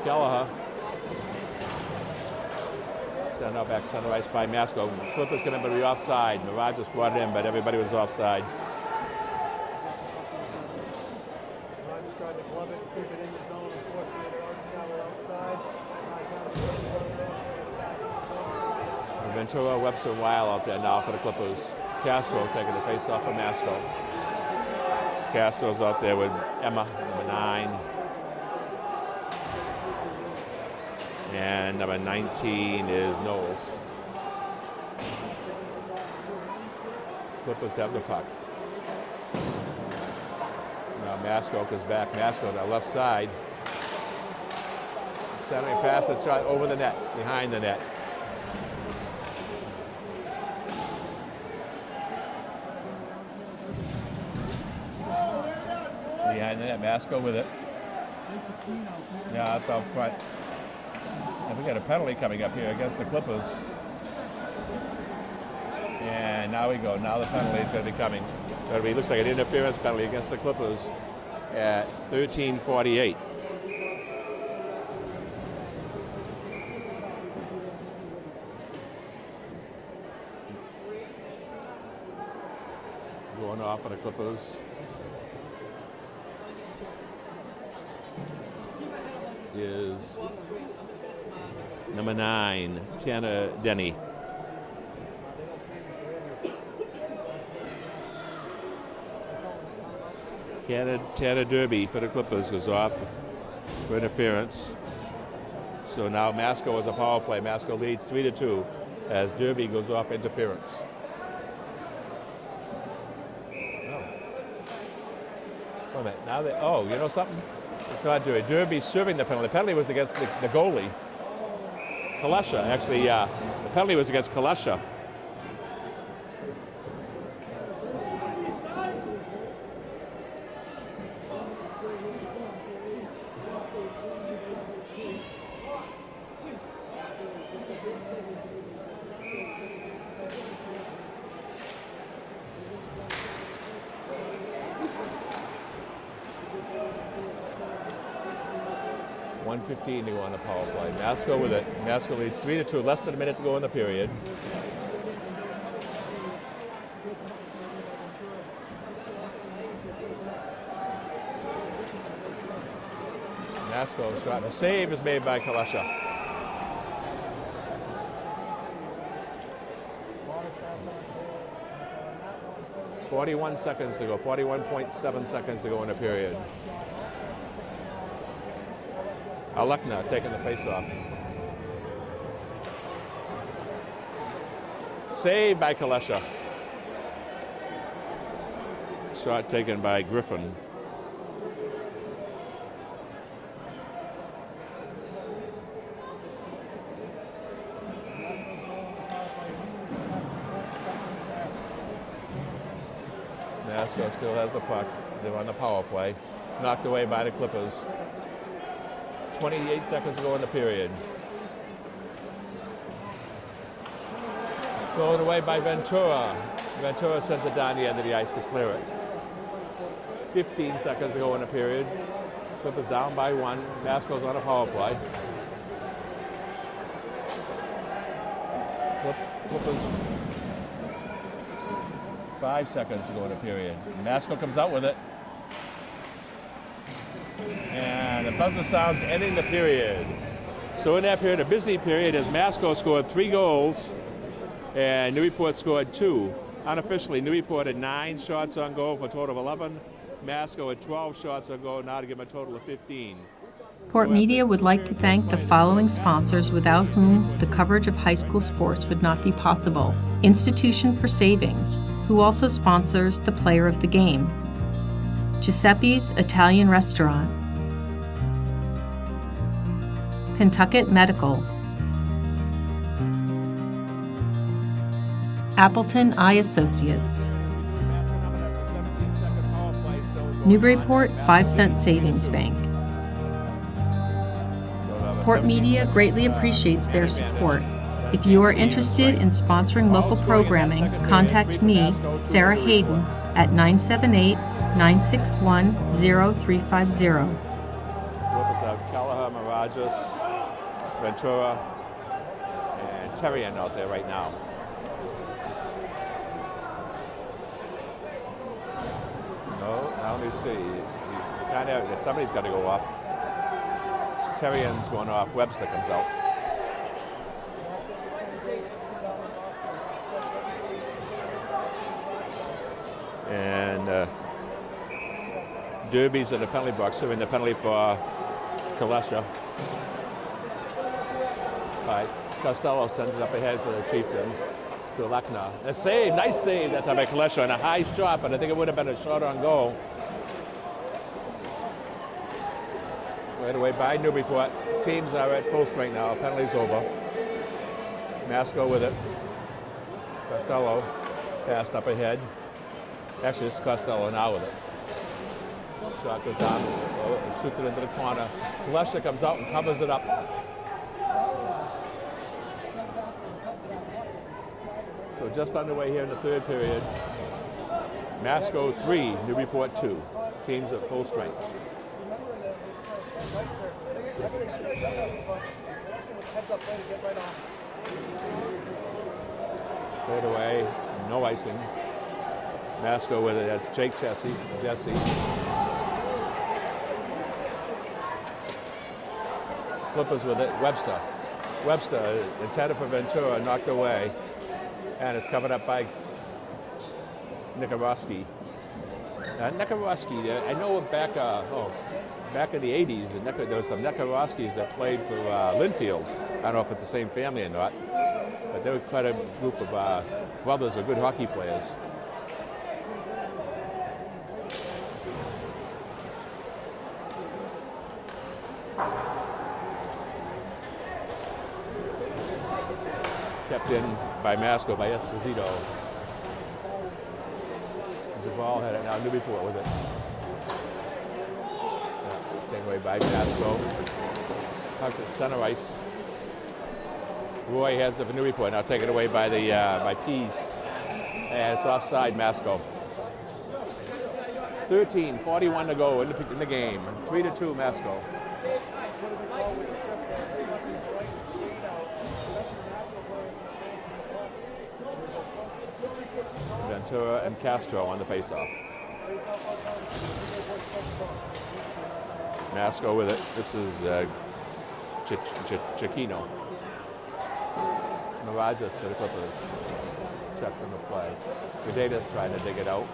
Speaker 1: Kelleher. Sent out back center ice by Masco. Clippers going to be offside. Mirage just brought it in, but everybody was offside.
Speaker 3: Mirage tried to glove it, keep it in the zone. Unfortunately, they were outside.
Speaker 1: Ventura, Webster, Weil out there now for the Clippers. Castro taking the face off of Masco. Castro's out there with Emma, number 9. And number 19 is Knowles. Clippers have the puck. Now Masco goes back. Masco to the left side. Centering past the shot over the net, behind the net. Behind the net, Masco with it. Yeah, it's out front. And we got a penalty coming up here against the Clippers. And now we go. Now the penalty is going to be coming. Looks like an interference penalty against the Clippers at 13:48. Going off for the Clippers is number 9, Tanner Denny. Tanner Derby for the Clippers goes off for interference. So now Masco is a power play. Masco leads 3-2 as Derby goes off interference. Wait a minute. Now you know something? It's not Derby. Derby's serving the penalty. The penalty was against the goalie. Kalesha, actually, the penalty was against Kalesha. .1:15 to go on the power play. Masco with it. Masco leads 3-2. Less than a minute to go in the period. Masco shot. A save is made by Kalesha. .41 seconds to go. 41.7 seconds to go in the period. Alekna taking the face-off. Saved by Kalesha. Shot taken by Griffin. Masco still has the puck. They're on the power play. Knocked away by the Clippers. 28 seconds to go in the period. It's thrown away by Ventura. Ventura sends it down the end of the ice to clear it. 15 seconds to go in the period. Clippers down by 1. Masco's on a power play. Clippers 5 seconds to go in the period. Masco comes out with it. And the buzzer sounds ending the period. So in that period, a busy period, as Masco scored 3 goals and Newburyport scored 2. Unofficially, Newburyport had 9 shots on goal for a total of 11. Masco had 12 shots on goal, now to give them a total of 15.
Speaker 2: Port Media would like to thank the following sponsors without whom the coverage of high school sports would not be possible. Institution for Savings, who also sponsors the player of the game. Giuseppe's Italian Restaurant. Pentucket Medical. Appleton Eye Associates. Newburyport 5-cent Savings Bank. Port Media greatly appreciates their support. If you are interested in sponsoring local programming, contact me, Sarah Hayden, at 978-961-0350.
Speaker 1: Kelleher, Mirages, Ventura, and Terrian out there right now. No, now let me see. Somebody's got to go off. Terrian's going off. Webster comes out. And Derby's in the penalty box, serving the penalty for Kalesha. All right, Costello sends it up ahead for the Chieftains to Lechner. A save, nice save that time by Kalesha, and a high shot, but I think it would have been a shot on goal. Right away by Newburyport. Teams are at full strength now. Penalty's over. Masco with it. Costello passed up ahead. Actually, it's Costello now with it. Shot goes down, shoots it into the corner. Kalesha comes out and covers it up. So just underway here in the third period. Masco 3, Newburyport 2. Teams at full strength. Played away, no icing. Masco with it, that's Jesse. Clippers with it, Webster intended for Ventura, knocked away. And it's covered up by Nikorovsky. Nikorovsky, I know back in the 80s, there was some Nikorovskys that played for Linfield. I don't know if it's the same family or not, but they were quite a group of brothers or good hockey players. Kept in by Masco, by Esposito. Duval had it, now Newburyport with it. Taken away by Masco. Hugs at center ice. Roy has it for Newburyport, now taken away by by Pease. And it's offside, Masco. 13:41 to go in the game. 3-2, Masco. Ventura and Castro on the faceoff. Masco with it. This is Chiquino. Mirages for the Clippers. Check on the play. Gudedas trying to dig it out.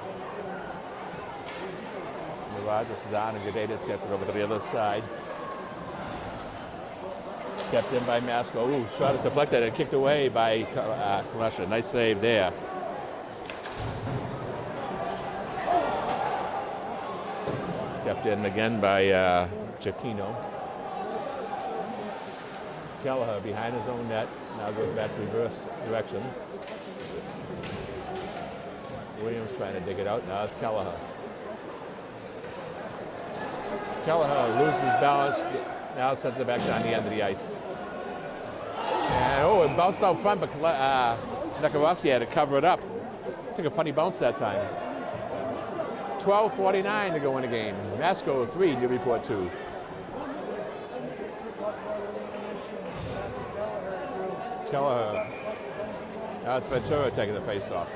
Speaker 1: Mirages is on, and Gudedas gets it over to the other side. Kept in by Masco. Ooh, shot is deflected and kicked away by Kalesha. Nice save there. Kept in again by Chiquino. Kelleher behind his own net. Now goes back reverse direction. Williams trying to dig it out. Now it's Kelleher. Kelleher loses balance. Now sends it back down the end of the ice. And it bounced out front, but Nikorovsky had to cover it up. Took a funny bounce that time. 12:49 to go in the game. Masco 3, Newburyport 2. Kelleher. Now it's Ventura taking the face-off.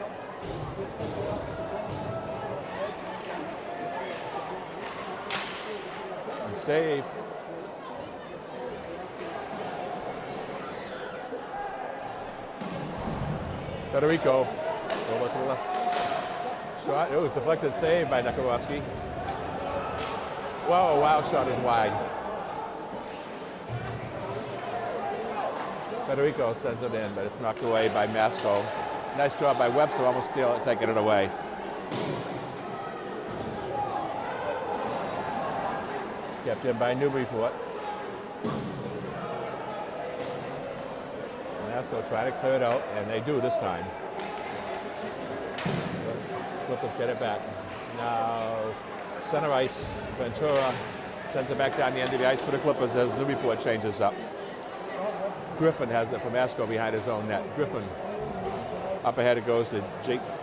Speaker 1: And save. Federico. Over to the left. Shot. It was deflected save by Nikorovsky. Whoa, wild shot is wide. Federico sends it in, but it's knocked away by Masco. Nice job by Webster, almost taking it away. Kept in by Newburyport. Masco trying to clear it out, and they do this time. Clippers get it back. Now, center ice, Ventura sends it back down the end of the ice for the Clippers as Newburyport changes up. Griffin has it for Masco behind his own net. Griffin. Up ahead it goes to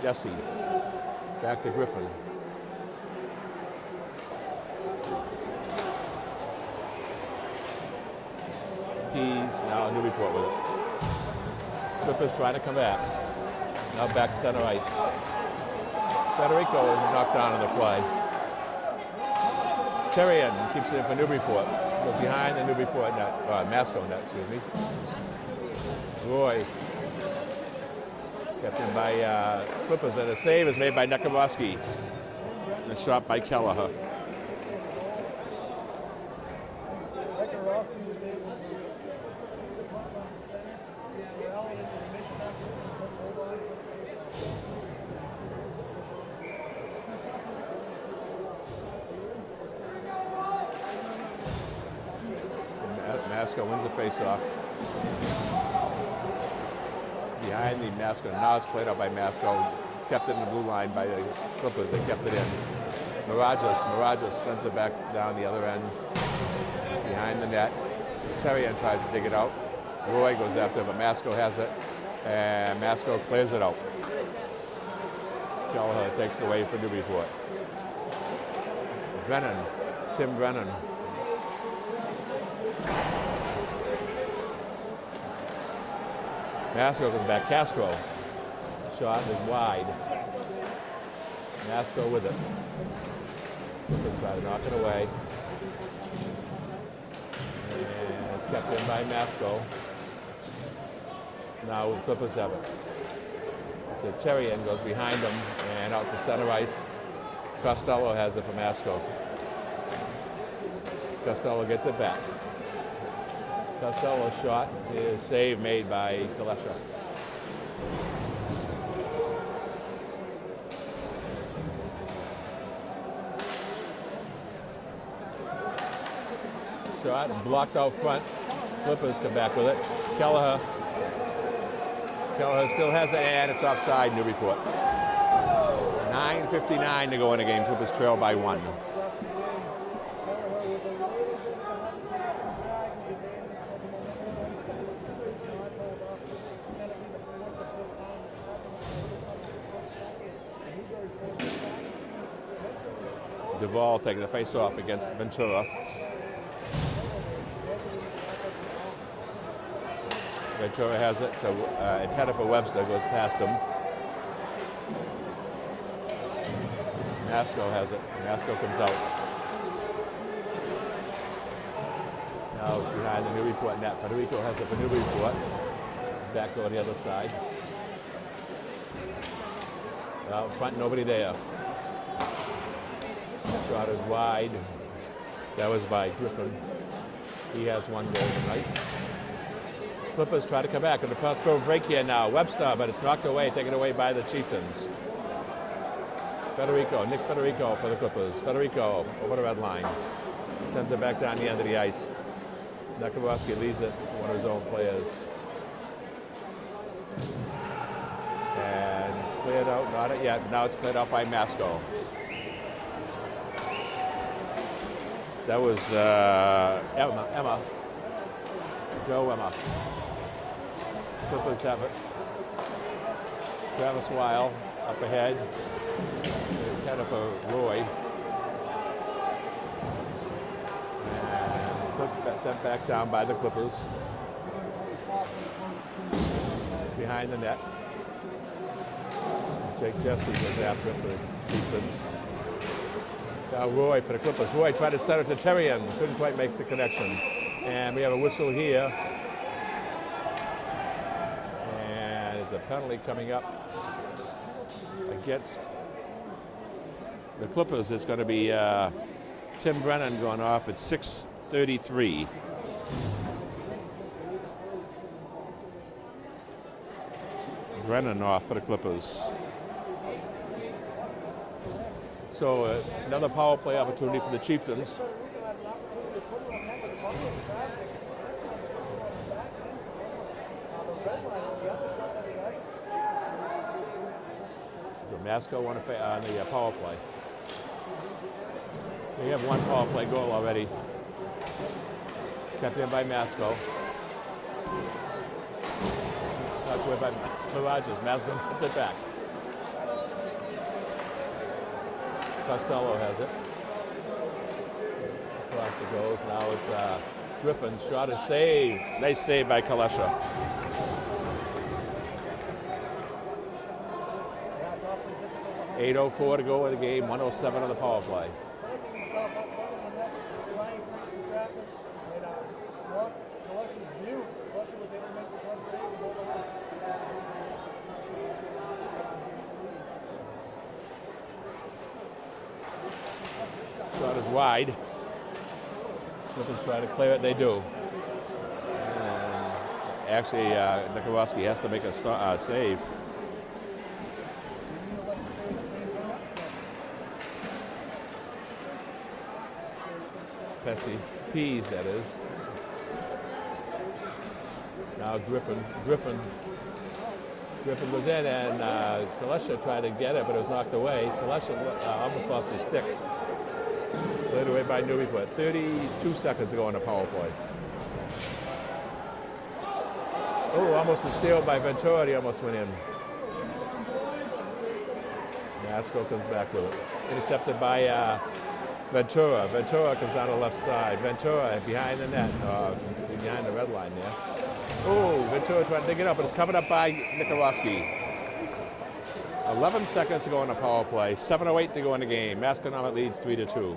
Speaker 1: Jesse. Back to Griffin. Pease, now Newburyport with it. Clippers trying to come back. Now back to center ice. Federico is knocked down on the play. Terrian keeps it in for Newburyport. Goes behind the Newburyport net, Masco net, excuse me. Roy Kept in by Clippers, and a save is made by Nekabowski. And a shot by Kelleher.
Speaker 3: Rossi was able to run from the center, rally into the midsection, and hold on for the first.
Speaker 1: Masco wins the face-off. Behind the Masco. Now it's played out by Masco. Kept it in the blue line by the Clippers. They kept it in. Mirages sends it back down the other end. Behind the net. Terrian tries to dig it out. Roy goes after it, but Masco has it. And Masco clears it out. Kelleher takes it away for Newburyport. Brennan. Tim Brennan. Masco goes back. Castro. Shot is wide. Masco with it. Clippers try to knock it away. And it's kept in by Masco. Now the Clippers have it. The Terrian goes behind him and out to center ice. Costello has it for Masco. Costello gets it back. Costello's shot is save made by Kalesha. Shot blocked out front. Clippers come back with it. Kelleher still has it, and it's offside, Newburyport. 9:59 to go in the game. Clippers trail by 1. Duvall taking the face-off against Ventura. Ventura has it to intended for Webster, goes past him. Masco has it. Masco comes out. Now it's behind the Newburyport net. Federico has it for Newburyport. Back over the other side. Out front, nobody there. Shot is wide. That was by Griffin. He has one goal tonight. Clippers try to come back, and the possible break here now. Webster, but it's knocked away, taken away by the Chieftains. Nick Federico for the Clippers. Federico over the red line. Sends it back down the end of the ice. Nekabowski leaves it for one of his own players. And cleared out, not it yet. Now it's cleared out by Masco. That was Emma. Joe Emma. Clippers have it. Travis Weil up ahead. Intended for Roy. And sent back down by the Clippers. Behind the net. Jake Jesse goes after it for the Chieftains. Now Roy for the Clippers. Roy tried to set it to Terrian. Couldn't quite make the connection. And we have a whistle here. And there's a penalty coming up against the Clippers. It's going to be Tim Brennan going off at 6:33. Brennan off for the Clippers. So another power play opportunity for the Chieftains. So Masco on the power play. We have one power play goal already. Kept in by Masco. Knocked away by Mirages. Masco gets it back. Costello has it. Across the goals. Now it's Griffin's shot is saved. Nice save by Kalesha. .804 to go in the game. 107 on the power play. wide. Clippers try to clear it. They do. And actually, Nikowoski has to make a save. Pesci. Peas, that is. Now Griffin goes in, and Kalesha tried to get it, but it was knocked away. Kalesha almost lost his stick. Played away by Newburyport. 32 seconds to go on the power play. Oh, almost a steal by Ventura. He almost went in. Masco comes back with it. Intercepted by Ventura. Ventura comes down the left side. Ventura behind the net, behind the red line there. Oh, Ventura trying to dig it up, but it's covered up by Nikowoski. 11 seconds to go on the power play. 7:08 to go in the game. Masconomet leads 3-2.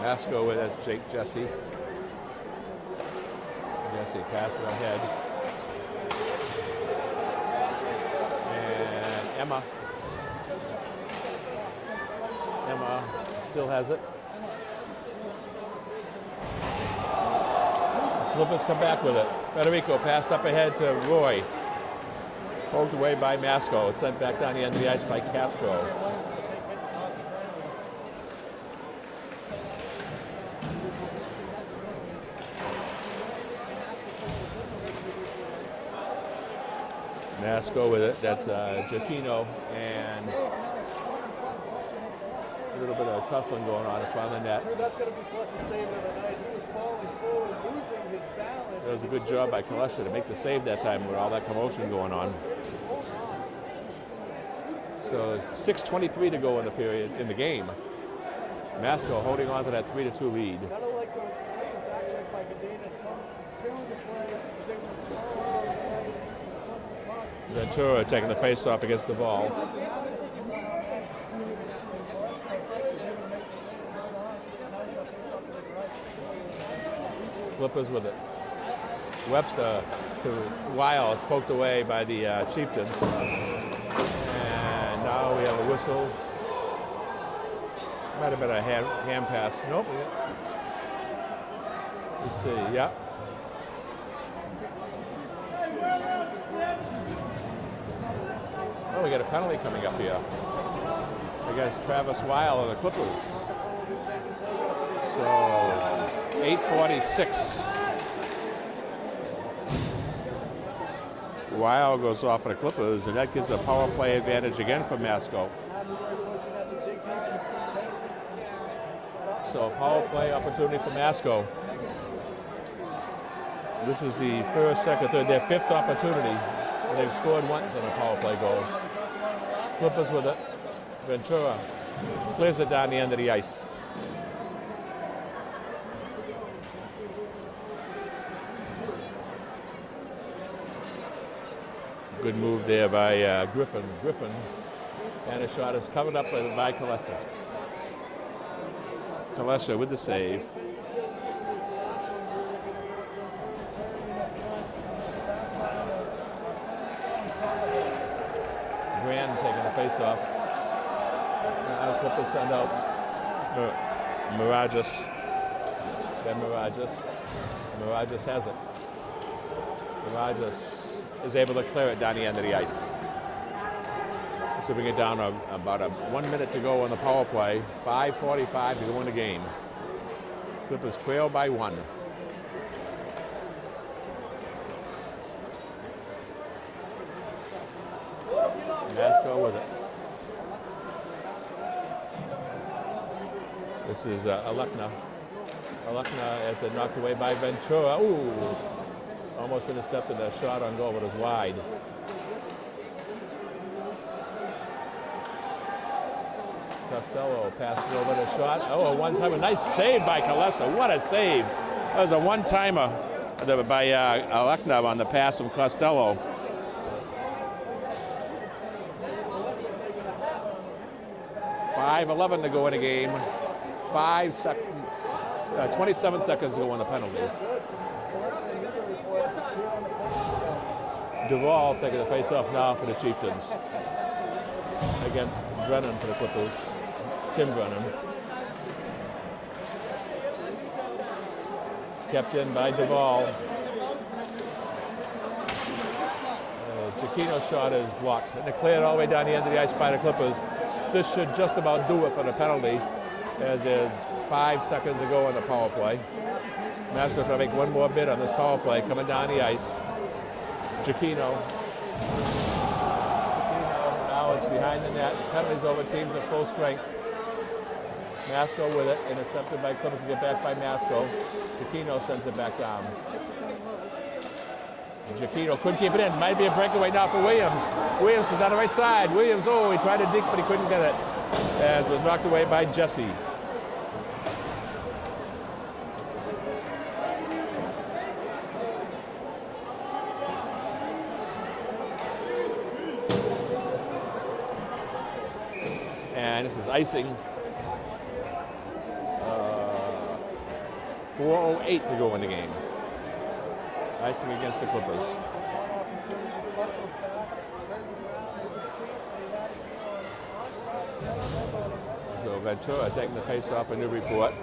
Speaker 1: Masco with that's Jesse. Jesse passed it ahead. And Emma still has it. Clippers come back with it. Federico passed up ahead to Roy. Poked away by Masco. It's sent back down the end of the ice by Castro. Masco with it. That's Giacchino, and a little bit of tussling going on in front of the net.
Speaker 3: That's going to be Kalesha's save of the night. He was falling forward, losing his balance.
Speaker 1: It was a good job by Kalesha to make the save that time with all that commotion going on. So 6:23 to go in the period, in the game. Masco holding on to that 3-2 lead.
Speaker 3: Kind of like the back check by Cadenas. Trailing the play, was able to swallow the ice.
Speaker 1: Ventura taking the face-off against the ball. Clippers with it. Webster to Wild, poked away by the Chieftains. And now we have a whistle. Might have been a hand pass. Nope. Let's see, yeah. Oh, we got a penalty coming up here against Travis Weil of the Clippers. So 8:46. Weil goes off for the Clippers, and that gives a power play advantage again for Masco. So power play opportunity for Masco. This is the first, second, third, their fifth opportunity. And they've scored once on a power play goal. Clippers with it. Ventura clears it down the end of the ice. Good move there by Griffin. And a shot is covered up by Kalesha. Kalesha with the save. Grand taking the face-off. Now Clippers send out Mirages. Then Mirages has it. Mirages is able to clear it down the end of the ice. So we get down about 1 minute to go on the power play. 5:45 to go in the game. Clippers trail by 1. Masco with it. This is Alekna. Alekna as it knocked away by Ventura. Ooh, almost intercepted a shot on goal, but it was wide. Costello passed it over the shot. Oh, a one-timer. Nice save by Kalesha. What a save. That was a one-timer by Alekna on the pass from Costello. 5:11 to go in the game. 5 seconds, 27 seconds to go on the penalty. Duvall taking the face-off now for the Chieftains against Brennan for the Clippers. Tim Brennan. Kept in by Duvall. Giacchino's shot is blocked. And it cleared all the way down the end of the ice by the Clippers. This should just about do it for the penalty, as is 5 seconds to go on the power play. Masco's trying to make one more bid on this power play, coming down the ice. Giacchino. Now it's behind the net. Penalties over, teams at full strength. Masco with it, intercepted by Clippers, get back by Masco. Giacchino sends it back down. Giacchino couldn't keep it in. Might be a breakaway now for Williams. Williams is on the right side. Williams, he tried to dink, but he couldn't get it, as was knocked away by Jesse. And this is icing. 4:08 to go in the game. Icing against the Clippers. So Ventura taking the face off a Newburyport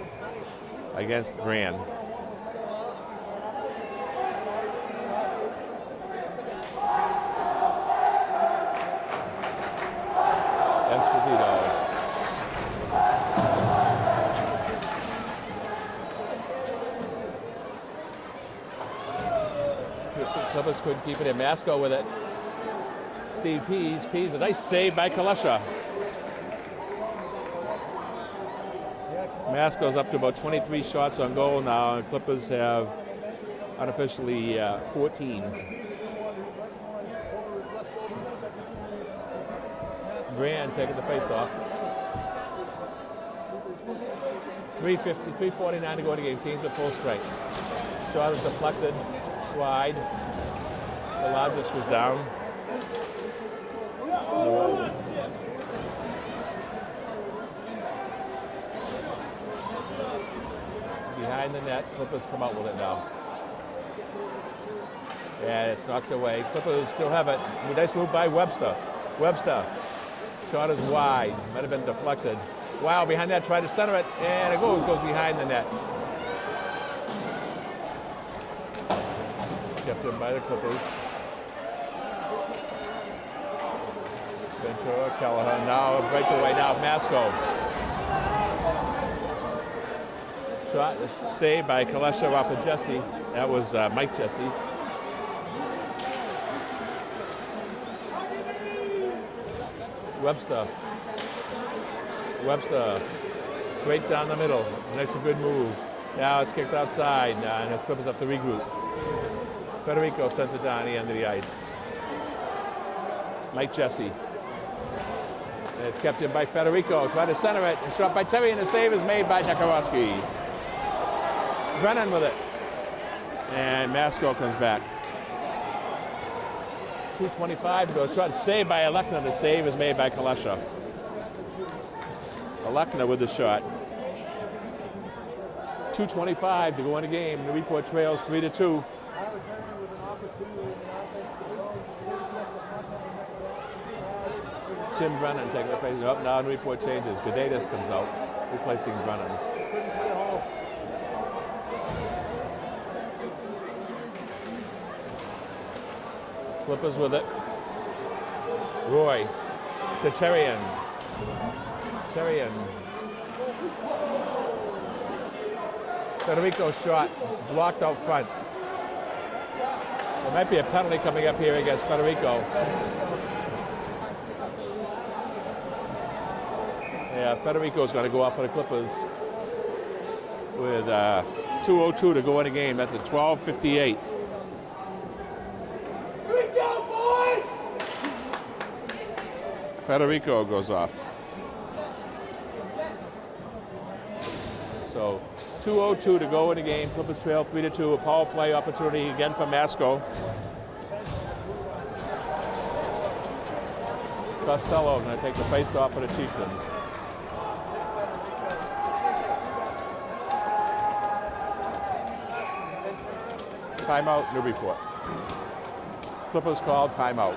Speaker 1: against Brand. Esposito. Clippers couldn't keep it in. Masco with it. Steve Pease. Pease, a nice save by Kalesha. Masco's up to about 23 shots on goal now, and Clippers have unofficially 14. Grand taking the face off. 3:49 to go in the game. Teams at full strength. Shot is deflected wide. The largest was down. Behind the net, Clippers come out with it now. And it's knocked away. Clippers still have it. Nice move by Webster. Webster. Shot is wide. Might have been deflected. Wow, behind that, tried to center it, and it goes behind the net. Kept in by the Clippers. Ventura, Callahan, now a breakaway, now Masco. Shot saved by Kalesha off of Jesse. That was Mike Jesse. Webster. Webster, straight down the middle. Nice and good move. Now it's kicked outside, and the Clippers have to regroup. Federico sends it down the end of the ice. Mike Jesse. And it's kept in by Federico. Tried to center it. A shot by Terry, and the save is made by Nekarowski. Brennan with it. And Masco comes back. 2:25 to go. Shot saved by Alekna. The save is made by Kalesha. Alekna with the shot. 2:25 to go in the game. Newburyport trails 3-2. Tim Brennan taking the face up. Now Newburyport changes. Gudedas comes out, replacing Brennan. Clippers with it. Roy to Terrian. Terrian. Federico shot blocked out front. There might be a penalty coming up here against Federico. Yeah, Federico's going to go off for the Clippers with 2:02 to go in the game. That's at 12:58. Federico goes off. So 2:02 to go in the game. Clippers trail 3-2. A power play opportunity again for Masco. Costello going to take the face off for the Chieftains. Timeout, Newburyport. Clippers called timeout.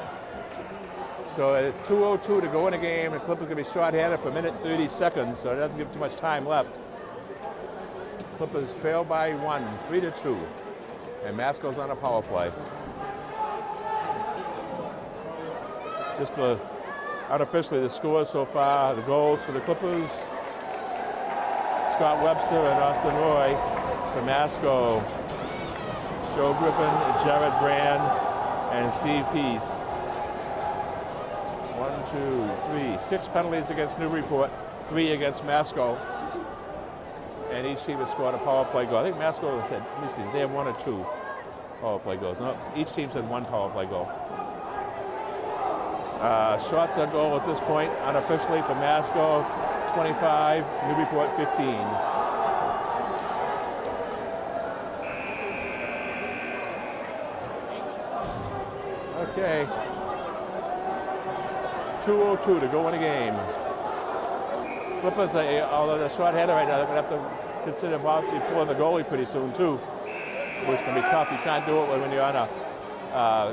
Speaker 1: So it's 2:02 to go in the game, and Clippers going to be shorthanded for a minute and 30 seconds, so it doesn't give too much time left. Clippers trail by 1, 3-2, and Masco's on a power play. Just unofficially, the scores so far, the goals for the Clippers: Scott Webster and Austin Roy. For Masco, Joe Griffin, Jared Brand, and Steve Pease. 1, 2, 3, 6 penalties against Newburyport, 3 against Masco. And each team has scored a power play goal. I think Masco said, let me see, they have 1 or 2 power play goals. No, each team said 1 power play goal. Shots on goal at this point, unofficially for Masco, 25, Newburyport 15. Okay. 2:02 to go in the game. Clippers, although they're short-handed right now, they're going to have to consider probably pulling the goalie pretty soon too, which can be tough. You can't do it when you're on a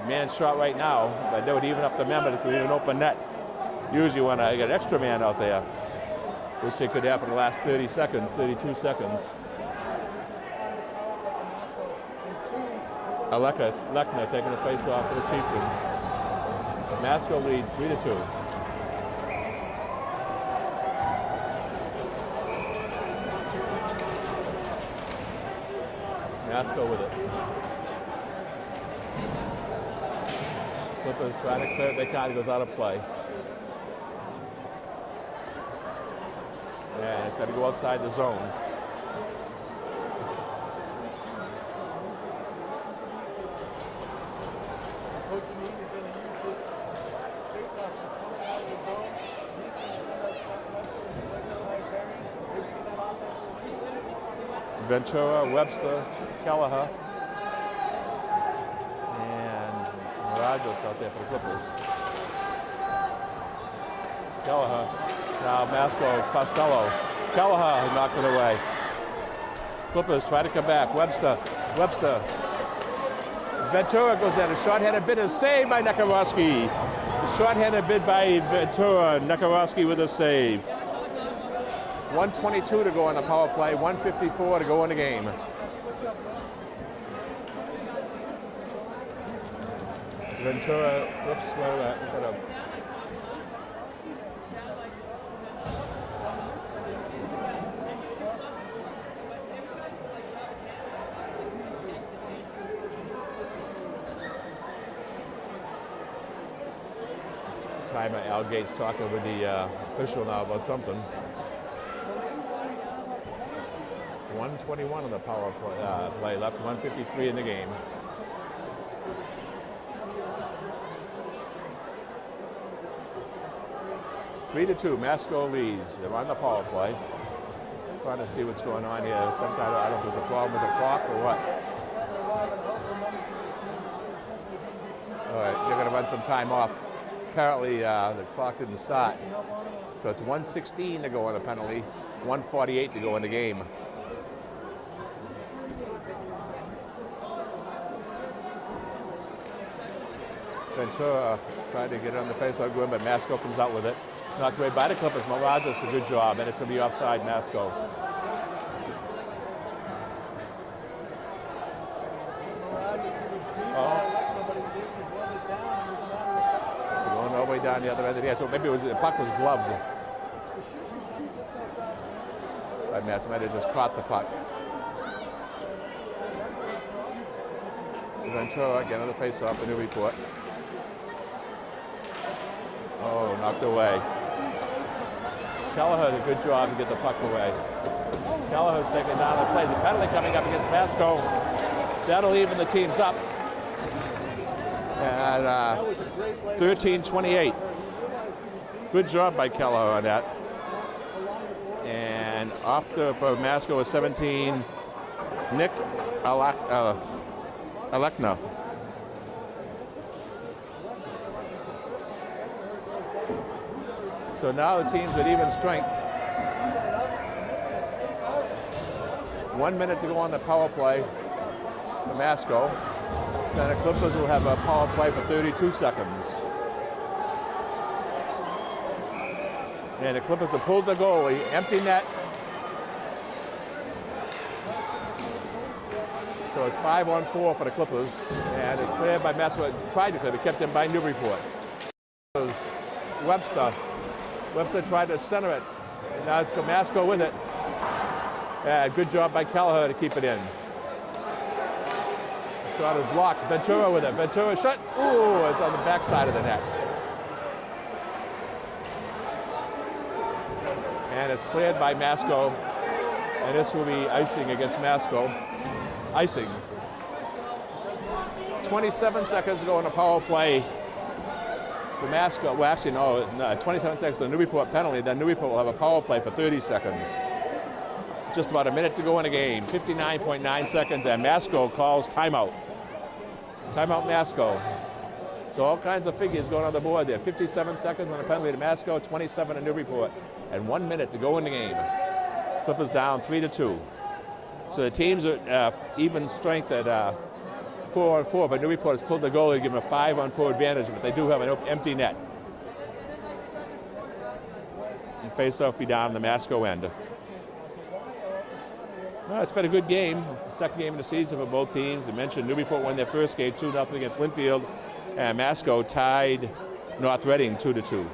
Speaker 1: man shot right now, but they would even up the men, but if you an open net, usually you want to get an extra man out there, which they could have for the last 30 seconds, 32 seconds. Lechner taking the face-off for the Chieftains. Masco leads 3-2. Masco with it. Clippers trying to clear it. They can't. It goes out of play. Yeah, it's got to go outside the zone.
Speaker 3: Coach Meade is going to use this face-off from coming out of the zone. He's going to send out Scott Webster and Terry. Maybe get that offensive.
Speaker 1: Ventura, Webster, Kelleher, and Rogers out there for the Clippers. Kelleher, now Masco, Costello. Kelleher knocked it away. Clippers try to come back. Webster. Ventura goes in. A short-handed bid is saved by Nekarowski. A short-handed bid by Ventura. Nekarowski with a save. 1:22 to go on the power play. 1:54 to go in the game. Ventura, whoops, timer. Al Gates talking with the official now about something. 1:21 on the power play left, 1:53 in the game. Three to 2, Masco leads. They're on the power play. Trying to see what's going on here. Some kind of, I don't know if there's a problem with the clock or what. All right, they're going to run some time off. Apparently, the clock didn't start. So it's 1:16 to go on the penalty, 1:48 to go in the game. Ventura tried to get it on the face of Gwyn, but Masco comes out with it. Knocked away by the Clippers. Mirages, a good job, and it's going to be offside, Masco. Going all the way down the other end of the air. So maybe the puck was gloved. By Masco, might have just caught the puck. Ventura again on the face-off for Newburyport. Oh, knocked away. Kelleher did a good job to get the puck away. Kelleher's taking down the play. The penalty coming up against Masco. That'll even the teams up. And 13-28. Good job by Kelleher on that. And off for Masco is 17, Nick Alekna. So now the team's at even strength. 1 minute to go on the power play. for Masco. Then the Clippers will have a power play for 32 seconds. And the Clippers have pulled the goalie, empty net. So it's 5-on-4 for the Clippers, and it's cleared by Masco. Tried to clear, but kept in by Newburyport. Webster tried to center it, and now it's got Masco with it. Good job by Kelleher to keep it in. Shot is blocked. Ventura with it. Ventura shot. Ooh, it's on the backside of the net. And it's cleared by Masco, and this will be icing against Masco. Icing. 27 seconds to go in a power play for Masco. Well, actually, no, 27 seconds to the Newburyport penalty. Then Newburyport will have a power play for 30 seconds. Just about a minute to go in the game. 59.9 seconds, and Masco calls timeout. Timeout, Masco. So all kinds of figures going on the board there. 57 seconds on the penalty to Masco, 27 to Newburyport, and 1 minute to go in the game. Clippers down 3-2. So the teams are even strength at 4-on-4, but Newburyport has pulled the goalie to give them a 5-on-4 advantage, but they do have an empty net. And face-off be down the Masco end. Well, it's been a good game. Second game of the season for both teams. I mentioned Newburyport won their first game 2-0 against Linfield, and Masco tied North Reading 2-2.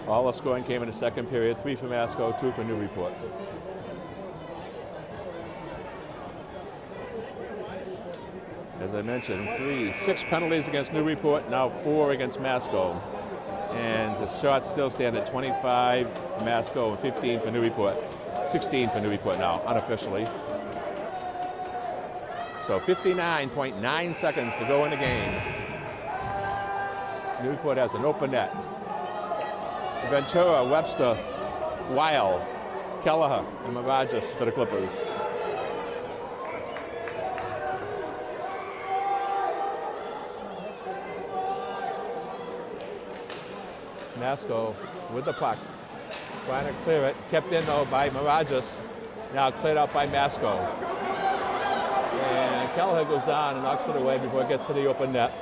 Speaker 1: All the scoring came in the second period, 3 for Masco, 2 for Newburyport. As I mentioned, 6 penalties against Newburyport, now 4 against Masco. And the shots still stand at 25 for Masco and 15 for Newburyport. 16 for Newburyport now, unofficially. So 59.9 seconds to go in the game. Newburyport has an open net. Ventura, Webster, Weil, Kelleher, and Mirages for the Clippers. Masco with the puck, trying to clear it. Kept in though by Mirages. Now cleared out by Masco. And Kelleher goes down and knocks it away before it gets to the open net.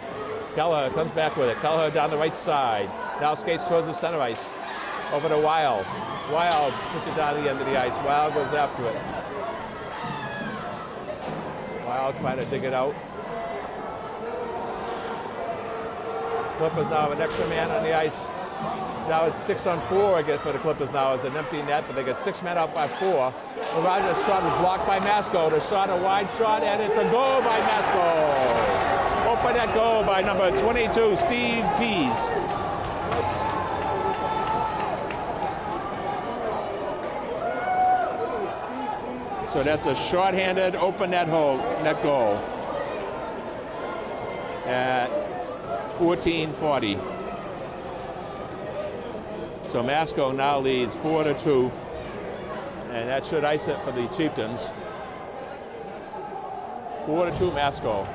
Speaker 1: Kelleher comes back with it. Kelleher down the right side. Now skates towards the center ice. Over to Weil. Weil puts it down the end of the ice. Weil goes after it. Weil trying to dig it out. Clippers now have an extra man on the ice. Now it's 6-on-4 again for the Clippers now. It's an empty net, but they get 6 men out by 4. Mirages' shot is blocked by Masco. The shot, a wide shot, and it's a goal by Masco. Open net goal by number 22, Steve Pease. So that's a short-handed open net goal at 14:40. So Masco now leads 4-2, and that should ice it for the Chieftains. 4-2 Masco.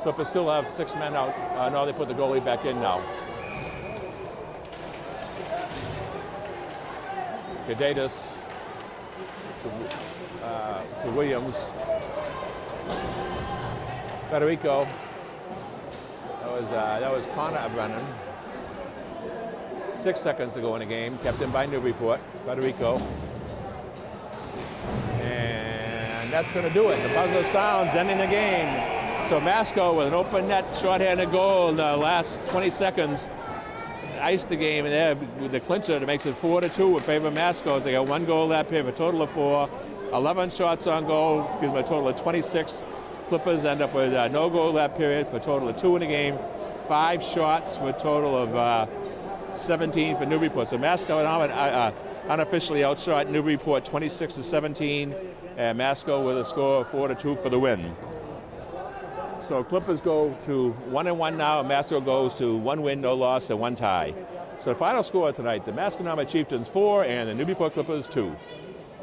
Speaker 1: Clippers still have 6 men out. No, they put the goalie back in now. Cadetas to Williams. Federico. That was Connor Brennan. 6 seconds to go in the game, kept in by Newburyport. Federico. And that's going to do it. The buzzer sounds, ending the game. So Masco with an open net, shorthanded goal in the last 20 seconds. Iced the game, and there with the clincher that makes it 4-2 in favor of Masco. They got 1 goal that period, a total of 4. 11 shots on goal, gives them a total of 26. Clippers end up with no goal that period for a total of 2 in the game. 5 shots for a total of 17 for Newburyport. So Masco unofficially outshot Newburyport 26-17, and Masco with a score of 4-2 for the win. So Clippers go to 1-1 now, and Masco goes to 1 win, no loss, and 1 tie. So the final score tonight, the Masconomet Chieftains 4 and the Newburyport Clippers 2.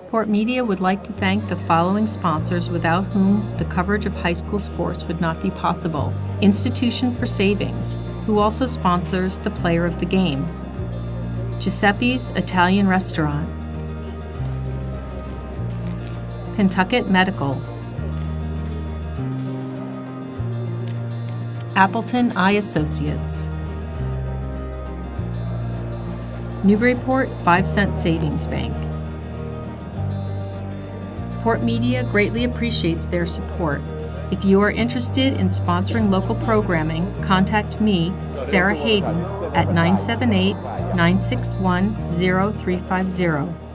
Speaker 2: Port Media would like to thank the following sponsors without whom the coverage of high school sports would not be possible. Institution for Savings, who also sponsors the player of the game. Giuseppe's Italian Restaurant. Pentucket Medical, Appleton Eye Associates, Newburyport 5-cent Savings Bank. Port Media greatly appreciates their support. If you are interested in sponsoring local programming, contact me, Sarah Hayden, at 978-961-0350.